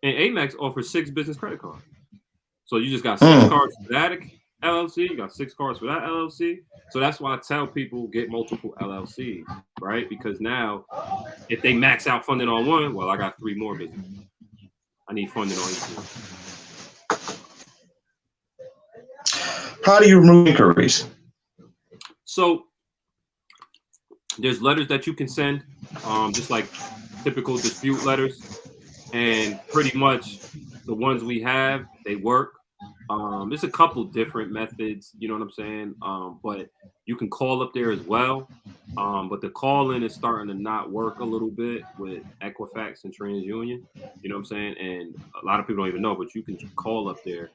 Amex offers 6 business credit cards. So you just got 6 cards for that LLC, you got 6 cards for that LLC. So that's why I tell people get multiple LLCs, right? Because now if they max out funding on one, well, I got 3 more businesses. I need funding on each one. How do you remove inquiries? So there's letters that you can send, just like typical dispute letters. And pretty much the ones we have, they work. There's a couple different methods, you know what I'm saying? But you can call up there as well. But the call-in is starting to not work a little bit with Equifax and TransUnion, you know what I'm saying? And a lot of people don't even know, but you can call up there.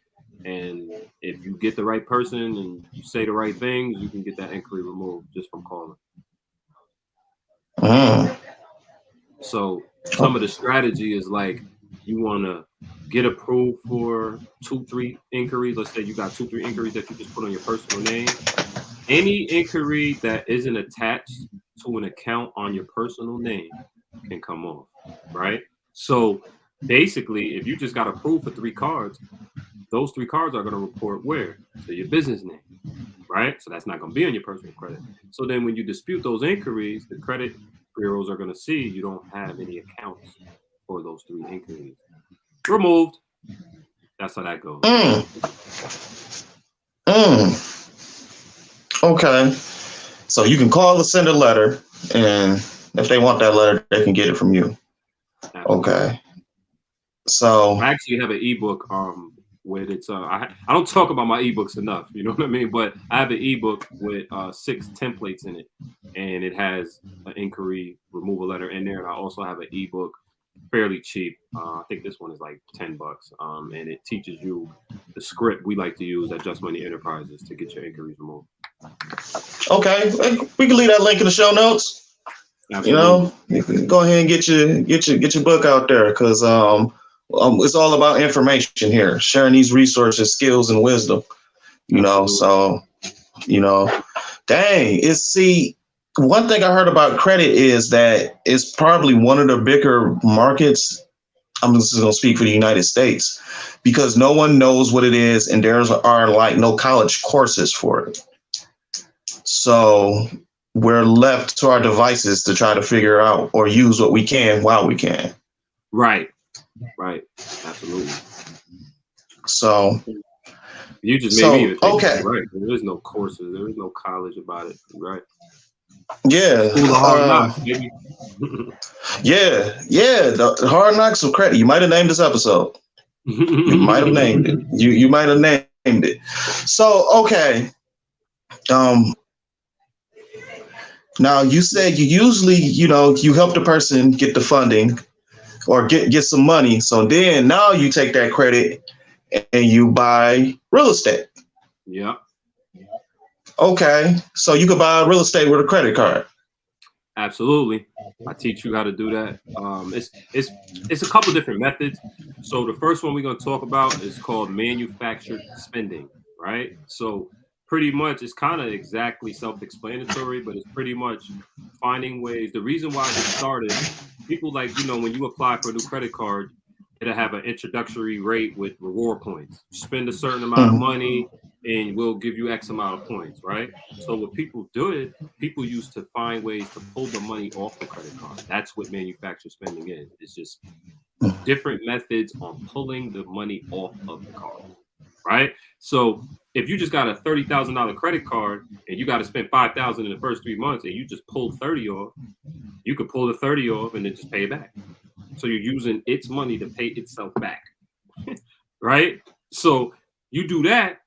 And if you get the right person and you say the right things, you can get that inquiry removed just from calling. So some of the strategy is like you want to get approved for 2-3 inquiries. Let's say you got 2-3 inquiries that you just put on your personal name. Any inquiry that isn't attached to an account on your personal name can come off, right? So basically, if you just got approved for 3 cards, those 3 cards are going to report where? To your business name, right? So that's not going to be on your personal credit. So then when you dispute those inquiries, the credit bureaus are going to see you don't have any accounts for those 3 inquiries. Removed. That's how that goes. Okay. So you can call or send a letter, and if they want that letter, they can get it from you. Absolutely. Okay. So I actually have an ebook with it's I don't talk about my ebooks enough, you know what I mean? But I have an ebook with 6 templates in it, and it has an inquiry removal letter in there. And I also have an ebook fairly cheap. I think this one is like $10, and it teaches you the script we like to use at JusMoney Enterprises to get your inquiries removed. Okay, we can leave that link in the show notes. Absolutely. You can go ahead and get your book out there, because it's all about information here, sharing these resources, skills, and wisdom. Absolutely. So dang, one thing I heard about credit is that it's probably one of the bigger markets. I'm just going to speak for the United States, because no one knows what it is, and there are like no college courses for it. So we're left to our devices to try to figure out or use what we can while we can. Right. Absolutely. So you just made me even think. Okay. Right. There is no courses. There is no college about it. Right. Yeah. School of hard knocks, baby. Yeah. The hard knocks of credit. You might have named this episode. You might have named it. You might have named it. So okay. Now you said you usually, you help the person get the funding or get some money. So then now you take that credit and you buy real estate. Yeah. Okay. So you could buy real estate with a credit card. Absolutely. I teach you how to do that. It's a couple different methods. So the first one we're going to talk about is called manufactured spending, right? So pretty much it's kind of exactly self-explanatory, but it's pretty much finding ways. The reason why this started, people like, when you apply for a new credit card, it'll have an introductory rate with reward points. Spend a certain amount of money and we'll give you X amount of points, right? So what people used to find ways to pull the money off the credit card. That's what manufactured spending is. It's just different methods on pulling the money off of the card, right? So if you just got a $30,000 credit card and you got to spend $5,000 in the first 3 months and you just pulled 30 off, you could pull the 30 off and then just pay it back. So you're using its money to pay itself back, right? So you do that,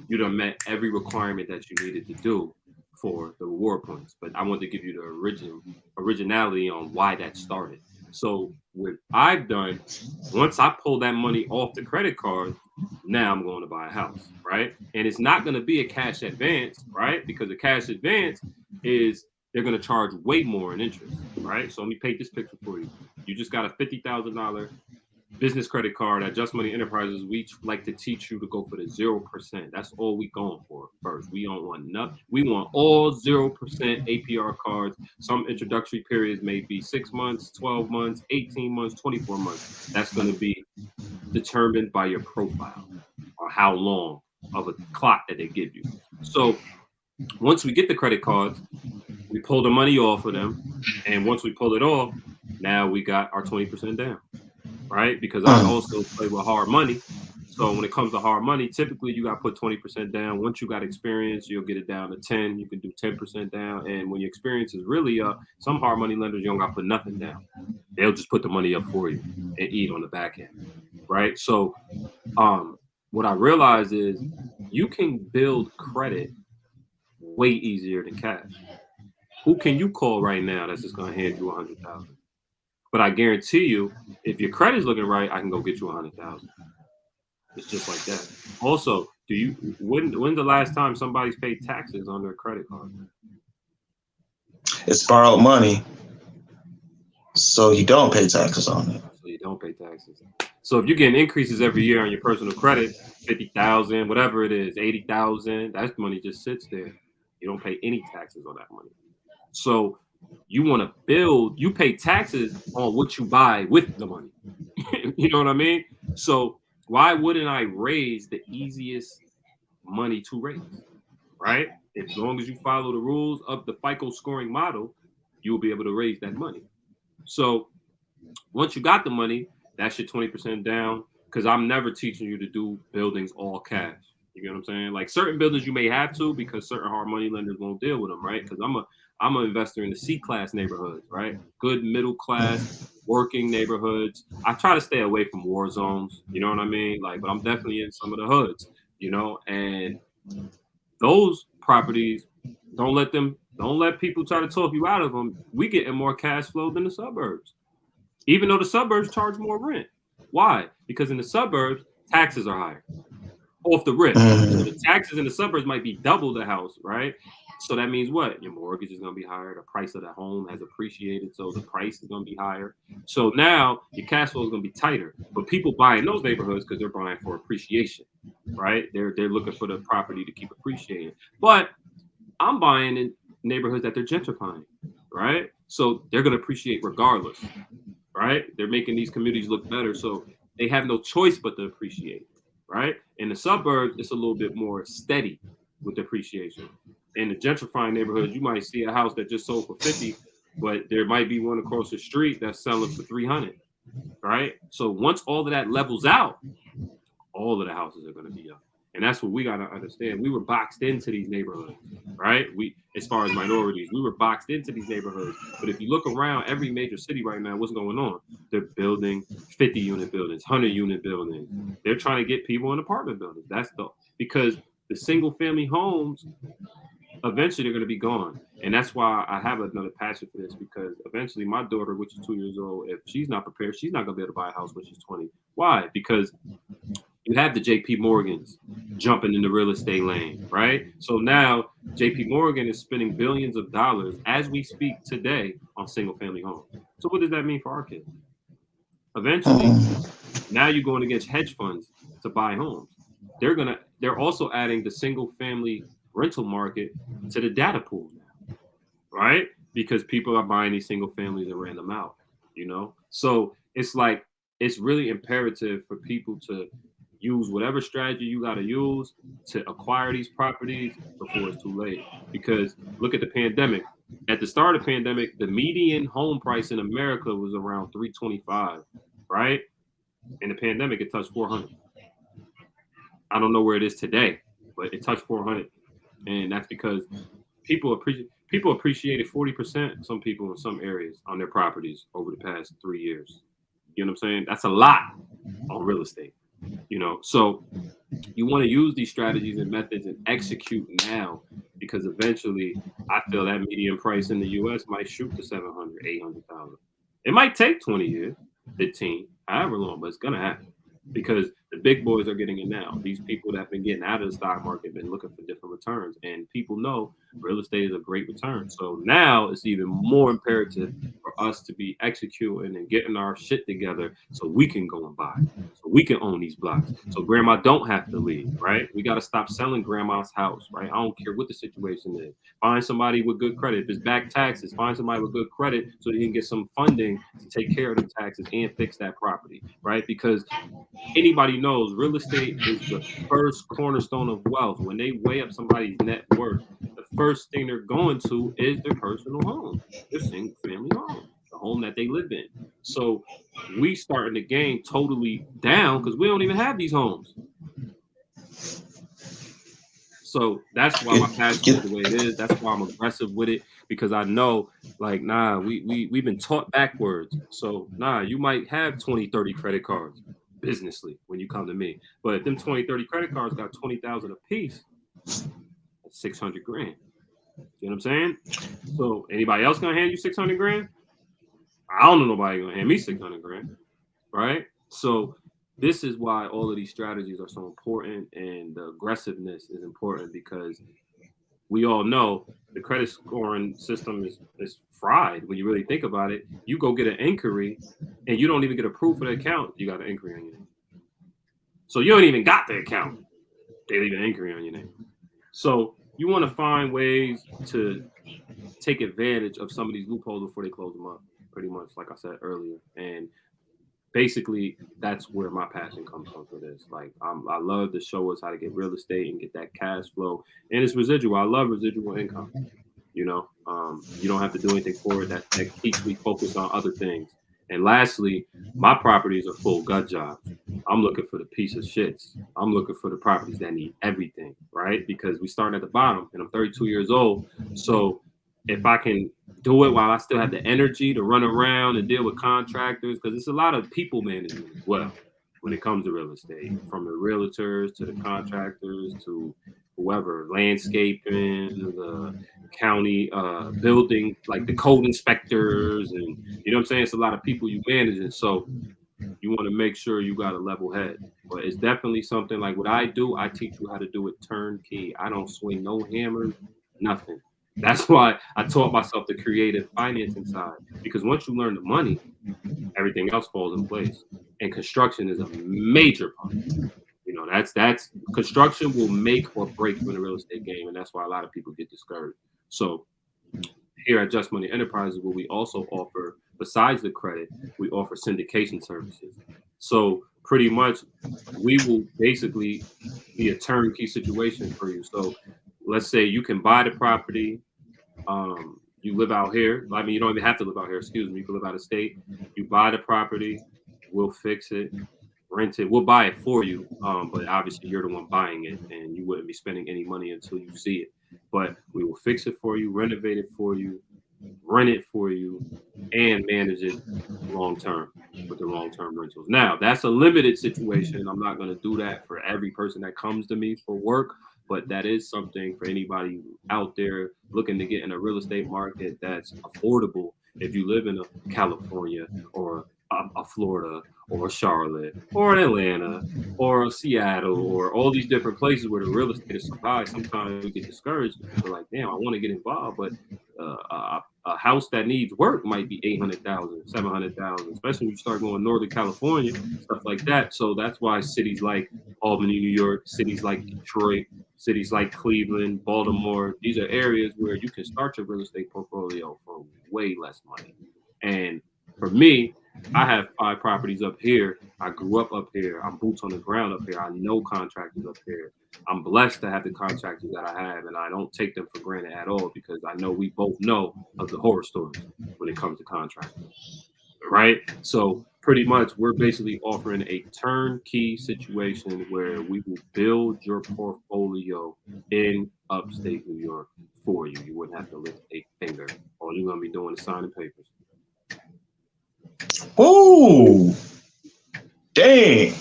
you done met every requirement that you needed to do for the reward points. But I want to give you the originality on why that started. So what I've done, once I pull that money off the credit card, now I'm going to buy a house, right? And it's not going to be a cash advance, right? Because a cash advance is they're going to charge way more in interest, right? So let me paint this picture for you. You just got a $50,000 business credit card at JusMoney Enterprises. We like to teach you to go for the 0%. That's all we going for first. We don't want nothing. We want all 0% APR cards. Some introductory periods may be 6 months, 12 months, 18 months, 24 months. That's going to be determined by your profile or how long of a clock that they give you. So once we get the credit cards, we pull the money off of them. And once we pull it off, now we got our 20% down, right? Because I also play with hard money. So when it comes to hard money, typically you got to put 20% down. Once you got experience, you'll get it down to 10. You can do 10% down. And when your experience is really up, some hard money lenders, you don't got to put nothing down. They'll just put the money up for you and eat on the back end, right? So what I realized is you can build credit way easier than cash. Who can you call right now that's just going to hand you $100,000? But I guarantee you, if your credit's looking right, I can go get you $100,000. It's just like that. Also, when's the last time somebody's paid taxes on their credit card? It's borrowed money, so you don't pay taxes on it. So you don't pay taxes. So if you're getting increases every year on your personal credit, 50,000, whatever it is, 80,000, that money just sits there. You don't pay any taxes on that money. So you want to build, you pay taxes on what you buy with the money. You know what I mean? So why wouldn't I raise the easiest money to raise, right? As long as you follow the rules of the FICO scoring model, you will be able to raise that money. So once you got the money, that's your 20% down, because I'm never teaching you to do buildings all cash. You get what I'm saying? Like certain buildings you may have to, because certain hard money lenders won't deal with them, right? Because I'm an investor in the C-class neighborhoods, right? Good middle class, working neighborhoods. I try to stay away from war zones, you know what I mean? Like, but I'm definitely in some of the hoods, and those properties, don't let people try to talk you out of them. We getting more cash flow than the suburbs, even though the suburbs charge more rent. Why? Because in the suburbs, taxes are higher off the rip. So the taxes in the suburbs might be double the house, right? So that means what? Your mortgage is going to be higher. The price of the home has appreciated, so the price is going to be higher. So now your cash flow is going to be tighter. But people buy in those neighborhoods because they're buying for appreciation, right? They're looking for the property to keep appreciating. But I'm buying in neighborhoods that they're gentrifying, right? So they're going to appreciate regardless, right? They're making these communities look better, so they have no choice but to appreciate, right? In the suburbs, it's a little bit more steady with appreciation. In the gentrifying neighborhoods, you might see a house that just sold for 50, but there might be one across the street that's selling for 300, right? So once all of that levels out, all of the houses are going to be up. And that's what we got to understand. We were boxed into these neighborhoods, right? As far as minorities, we were boxed into these neighborhoods. But if you look around every major city right now, what's going on? They're building 50-unit buildings, 100-unit buildings. They're trying to get people in apartment buildings. Because the single family homes, eventually they're going to be gone. And that's why I have another passion for this, because eventually my daughter, which is 2 years old, if she's not prepared, she's not going to be able to buy a house when she's 20. Why? Because you have the JP Morgans jumping in the real estate lane, right? So now JP Morgan is spending billions of dollars as we speak today on single family homes. So what does that mean for our kids? Eventually, now you're going against hedge funds to buy homes. They're also adding the single family rental market to the data pool now, right? Because people are buying these single families and renting them out, So it's like, it's really imperative for people to use whatever strategy you got to use to acquire these properties before it's too late. Because look at the pandemic. At the start of the pandemic, the median home price in America was around 325, right? In the pandemic, it touched 400. I don't know where it is today, but it touched 400, and that's because people appreciated 40%. Some people in some areas on their properties over the past 3 years. You know what I'm saying? That's a lot on real estate. So you want to use these strategies and methods and execute now, because eventually I feel that median price in the US might shoot to 700, 800,000. It might take 20 years, 15, however long, but it's going to happen, because the big boys are getting it now. These people that have been getting out of the stock market have been looking for different returns, and people know real estate is a great return. So now it's even more imperative for us to be executing and getting our shit together so we can go and buy, so we can own these blocks, so grandma don't have to leave, right? We got to stop selling grandma's house, right? I don't care what the situation is. Find somebody with good credit. If it's back taxes, find somebody with good credit so you can get some funding to take care of the taxes and fix that property, right? Because anybody knows real estate is the first cornerstone of wealth. When they weigh up somebody's net worth, the first thing they're going to is their personal home, their single family home, the home that they live in. So we starting the game totally down because we don't even have these homes. So that's why my passion is the way it is. That's why I'm aggressive with it, because I know, like, we've been taught backwards. So you might have 20, 30 credit cards businessly when you come to me. But if them 20, 30 credit cards got 20,000 a piece, that's 600 grand. You know what I'm saying? So anybody else gonna hand you 600 grand? I don't know nobody gonna hand me 600 grand, right? So this is why all of these strategies are so important, and the aggressiveness is important, because we all know the credit scoring system is fried. When you really think about it, you go get an inquiry and you don't even get approved for the account, you got an inquiry on your name. So you don't even got the account, they leave an inquiry on your name. So you want to find ways to take advantage of some of these loopholes before they close them up, pretty much, like I said earlier. And basically, that's where my passion comes from for this. Like, I love to show us how to get real estate and get that cash flow, and it's residual. I love residual income. You don't have to do anything for it. That keeps me focused on other things. And lastly, my properties are full gut jobs. I'm looking for the piece of shits. I'm looking for the properties that need everything, right? Because we start at the bottom, and I'm 32 years old. So if I can do it while I still have the energy to run around and deal with contractors, because it's a lot of people management as well when it comes to real estate, from the realtors to the contractors to whoever, landscaping, the county building, like the code inspectors, and you know what I'm saying? It's a lot of people you managing, so you want to make sure you got a level head. But it's definitely something like what I do. I teach you how to do it turnkey. I don't swing no hammers, nothing. That's why I taught myself the creative financing side, because once you learn the money, everything else falls in place. And construction is a major part. You know, that's construction will make or break you in the real estate game, and that's why a lot of people get discouraged. So here at JusMoney Enterprises, what we also offer, besides the credit, we offer syndication services. So pretty much, we will basically be a turnkey situation for you. So let's say you can buy the property. You live out here. I mean, you don't even have to live out here. Excuse me. You can live out of state. You buy the property. We'll fix it, rent it. We'll buy it for you. But obviously, you're the one buying it, and you wouldn't be spending any money until you see it. But we will fix it for you, renovate it for you, rent it for you, and manage it long term with the long term rentals. Now, that's a limited situation. I'm not going to do that for every person that comes to me for work, but that is something for anybody out there looking to get in a real estate market that's affordable. If you live in a California or a Florida or a Charlotte or an Atlanta or a Seattle or all these different places where the real estate is so high, sometimes we get discouraged because we're like, damn, I want to get involved, but a house that needs work might be 800,000, 700,000, especially when you start going Northern California, stuff like that. So that's why cities like Albany, New York, cities like Detroit, cities like Cleveland, Baltimore, these are areas where you can start your real estate portfolio for way less money. And for me, I have 5 properties up here. I grew up here. I'm boots on the ground up here. I know contractors up here. I'm blessed to have the contractors that I have, and I don't take them for granted at all, because I know we both know of the horror stories when it comes to contractors, right? So pretty much we're basically offering a turnkey situation where we will build your portfolio in upstate New York for you. You wouldn't have to lift a finger. All you're going to be doing is signing papers. Ooh, dang.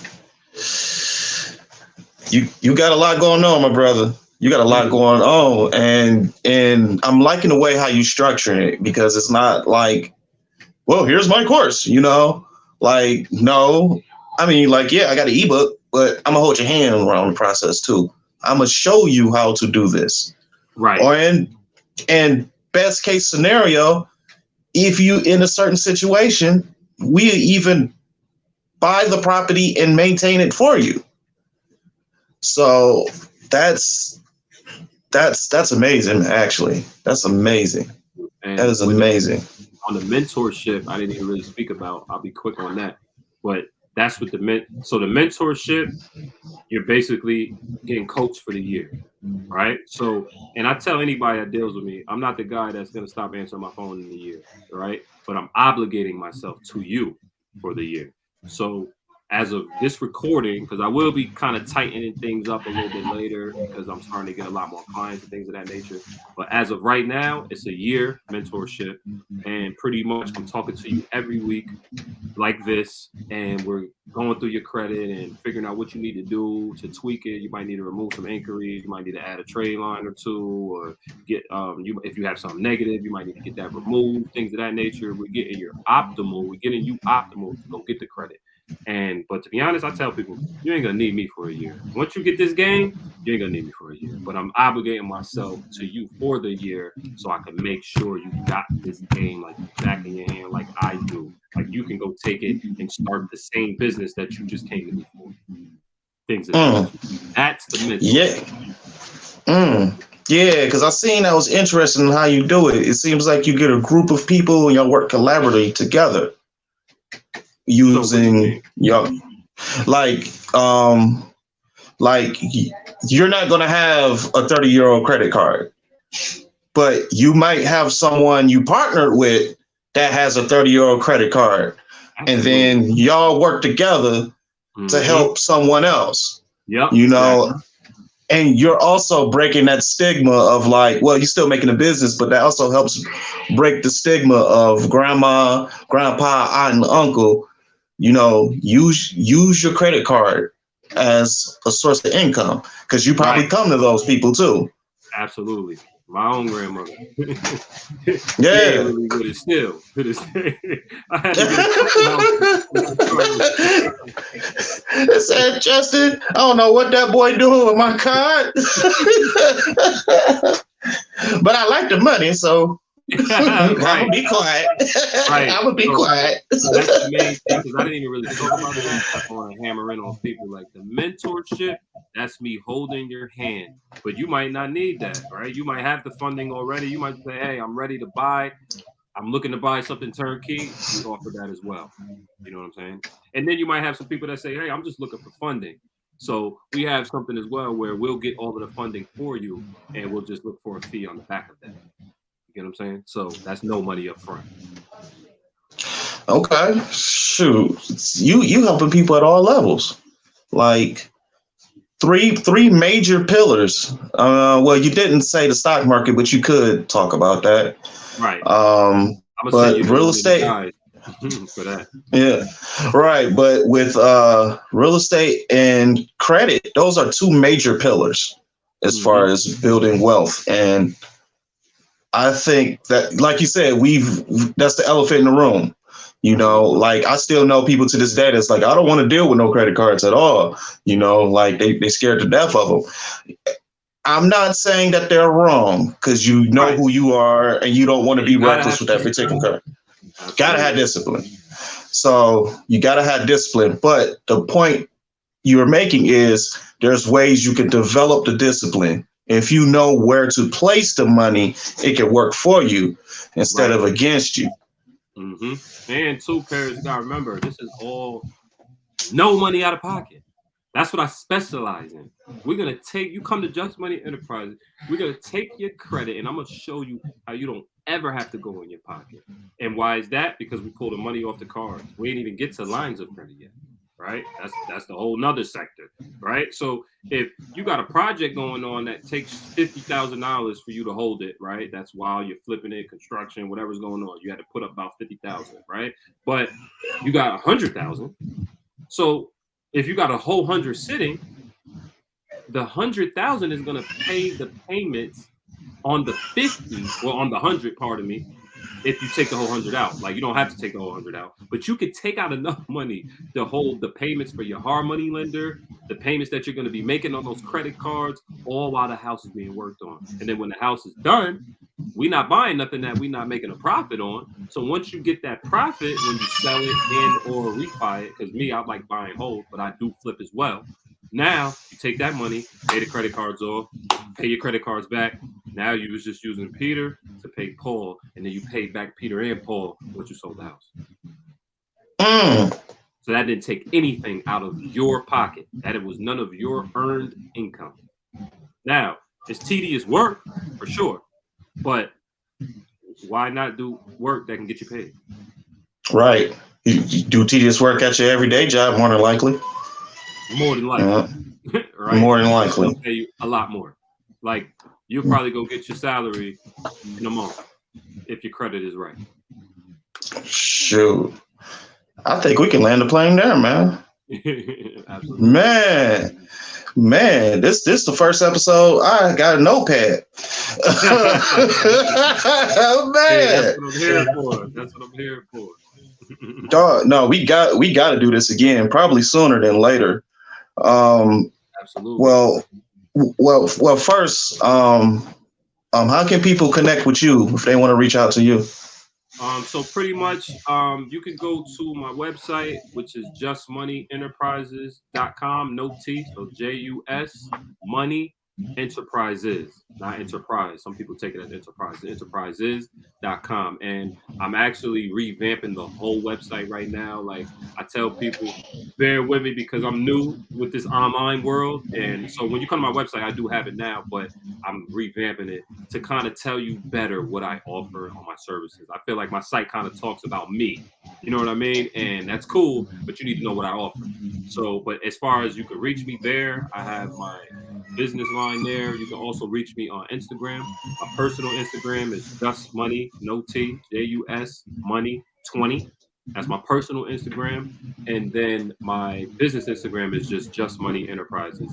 You got a lot going on, my brother. You got a lot going on, and I'm liking the way how you structure it, because it's not like, well, here's my course, like, no. I mean, like, yeah, I got an ebook, but I'm gonna hold your hand around the process too. I'm gonna show you how to do this, right? Or and best case scenario, if you in a certain situation, we even buy the property and maintain it for you. So that's amazing, actually. That's amazing. And that is amazing. On the mentorship, I didn't even really speak about. I'll be quick on that. But that's what the mentorship, you're basically getting coached for the year, right? So, and I tell anybody that deals with me, I'm not the guy that's going to stop answering my phone in the year, right? But I'm obligating myself to you for the year. So as of this recording, because I will be kind of tightening things up a little bit later, because I'm starting to get a lot more clients and things of that nature. But as of right now, it's a year mentorship, and pretty much I'm talking to you every week like this, and we're going through your credit and figuring out what you need to do to tweak it. You might need to remove some inquiries. You might need to add a trade line or two, or get if you have something negative, you might need to get that removed, things of that nature. We're getting you optimal to go get the credit. But to be honest, I tell people, you ain't gonna need me for a year. Once you get this game, you ain't gonna need me for a year. But I'm obligating myself to you for the year, so I can make sure you got this game like back in your hand, like I do. Like you can go take it and start the same business that you just came to me for. Things of that. That's the mentor. Yeah. Yeah, because I seen that was interesting in how you do it. It seems like you get a group of people and y'all work collaboratively together, using like you're not going to have a 30-year-old credit card, but you might have someone you partnered with that has a 30-year-old credit card. Absolutely. And then y'all work together to help someone else. Yep. Exactly. and you're also breaking that stigma of like, well, you're still making a business, but that also helps break the stigma of grandma, grandpa, aunt, and uncle. Use your credit card as a source of income because you probably Right. come to those people too. Absolutely. My own grandmother. She ain't Yeah. really with it still to this day. I had to get a couple houses. It said, Justin, I don't know what that boy doing with my card, but I like the money, so I'm gonna Right. be quiet. Right. I'm gonna be quiet. So that's the main thing because I didn't even really talk about that. I want to hammer in on people like the mentorship. That's me holding your hand, but you might not need that, right? You might have the funding already. You might say, "Hey, I'm ready to buy. I'm looking to buy something turnkey." We offer that as well. You know what I'm saying? And then you might have some people that say, "Hey, I'm just looking for funding." So we have something as well where we'll get all of the funding for you, and we'll just look for a fee on the back of that. You get what I'm saying? So that's no money up front. Okay, shoot, you helping people at all levels, like three major pillars. Well, you didn't say the stock market, but you could talk about that. Right. I'm gonna send But you real the estate, guide for that. yeah, right. But with real estate and credit, those are two major pillars as far Hmm. as building wealth. And I think that, like you said, that's the elephant in the room. Like I still know people to this day that's like, I don't want to deal with no credit cards at all. Like they scared to death of them. I'm not saying that they're wrong because you know Right. who you are and you don't want to And be you gotta have reckless with that particular discipline. card. Gotta have Absolutely. discipline. So you gotta have discipline. But the point you're making is there's ways you can develop the discipline. If you know where to place the money, it can work for you instead Right. of against you. Hmm. And two pairs, you gotta remember, this is all no money out of pocket. That's what I specialize in. We're gonna take you come to Just Money Enterprises. We're gonna take your credit, and I'm gonna show you how you don't ever have to go in your pocket. And why is that? Because we pull the money off the cards. We ain't even get to lines of credit yet, right? That's the whole nother sector, right? So if you got a project going on that takes $50,000 for you to hold it, right? That's while you're flipping it, construction, whatever's going on. You had to put up about 50,000, right? But you got 100,000. So if you got a whole 100 sitting, the 100,000 is going to pay the payments on the 50, well, on the 100, pardon me, if you take the whole 100 out. Like, you don't have to take the whole 100 out, but you could take out enough money to hold the payments for your hard money lender, the payments that you're going to be making on those credit cards, all while the house is being worked on. And then when the house is done, we not buying nothing that we not making a profit on. So once you get that profit, when you sell it and or refi it, because me, I like buying whole, but I do flip as well. Now you take that money, pay the credit cards off, pay your credit cards back. Now you was just using Peter to pay Paul, and then you paid back Peter and Paul once you sold the house. Mm. So that didn't take anything out of your pocket. That it was none of your earned income. Now, it's tedious work for sure, but why not do work that can get you paid? Right. You do tedious work at your everyday job, more than likely. More than likely, right? More than And they'll likely. pay you a lot more. Like you'll probably go get your salary in a month if your credit is right. Shoot. I think we can land the plane there, man. Absolutely. Man, this the first episode. I got a notepad. Hey, that's Man, what I'm here for. That's what I'm here for. dog, no, we got to do this again, probably sooner than later. Um, Absolutely. well, well. First, how can people connect with you if they want to reach out to you? So pretty much, you can go to my website, which is justmoney.enterprises.com. No T, so JUS Money Enterprises, not enterprise. Some people take it as enterprise. Enterprises.com. And I'm actually revamping the whole website right now. Like I tell people, bear with me because I'm new with this online world. And so when you come to my website, I do have it now, but I'm revamping it to kind of tell you better what I offer on my services. I feel like my site kind of talks about me. You know what I mean? And that's cool, but you need to know what I offer. So, but as far as you can reach me there, I have my business line there. You can also reach me on Instagram. My personal Instagram is JusMoney, no T, JUS Money 20. That's my personal Instagram. And then my business Instagram is JusMoney Enterprises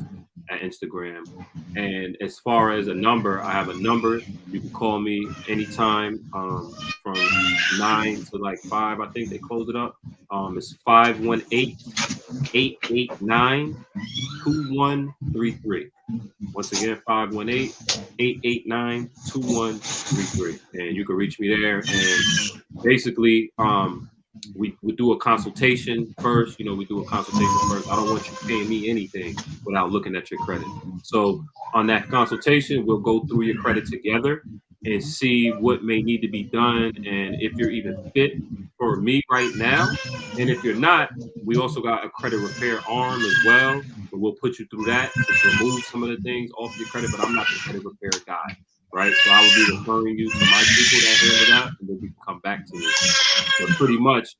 at Instagram. And as far as a number, I have a number. You can call me anytime from 9 to like 5. I think they close it up. It's 518-889-2133. Once again, 518-889-2133. And you can reach me there. And basically, we do a consultation first. You know, we do a consultation first. I don't want you paying me anything without looking at your credit. So on that consultation, we'll go through your credit together and see what may need to be done and if you're even fit for me right now. And if you're not, we also got a credit repair arm as well. So we'll put you through that to remove some of the things off your credit, but I'm not the credit repair guy, right? So I will be referring you to my people that handle that, and then you can come back to me. But pretty much,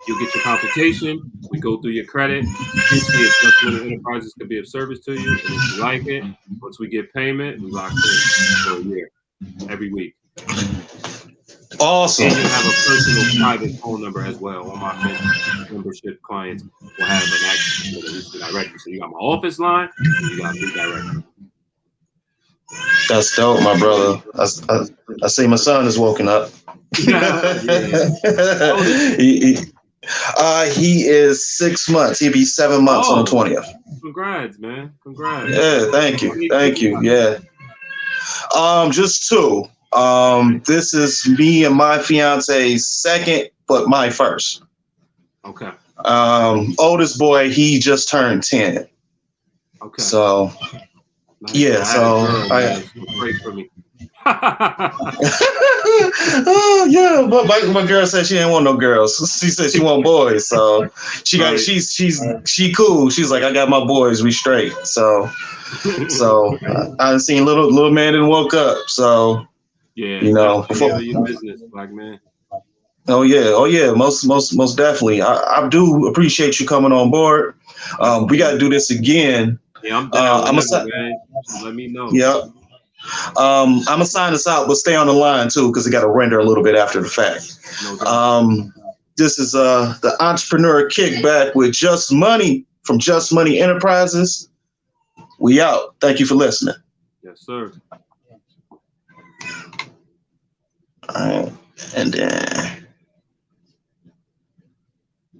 you'll get your consultation. We go through your credit and see if JusMoney Enterprises could be of service to you. And if you like it, once we get payment, we lock in for a year, every week. Awesome. And you have a personal private phone number as well. All my membership clients will have an access to the directory. So you got my office line, and you got me directly. That's dope, my brother. I see my son is woken up. Yeah. He is 6 months. He'll be 7 months on the 20th. Congrats, man. Congrats. Yeah, thank you. Thank you. Yeah. Just 2. This is me and my fiance's second, but my first. Okay. Oldest boy, he just turned 10. Okay. So nice. yeah, so pray for me. Oh yeah, but my girl said she didn't want no girls. She said she want boys. So she cool. She's like, I got my boys, we straight. So I seen little man didn't woke up. So yeah, you know, before your business, black man. Oh yeah, most definitely. I do appreciate you coming on board. We got to do this again. Yeah, I'm down. Man. Just let me know. Yeah. I'm gonna sign this out, but stay on the line too, because it got to render a little bit after the fact. This is the Entrepreneur Kickback with JusMoney from JusMoney Enterprises. We out. Thank you for listening. Yes, sir. All right, and then.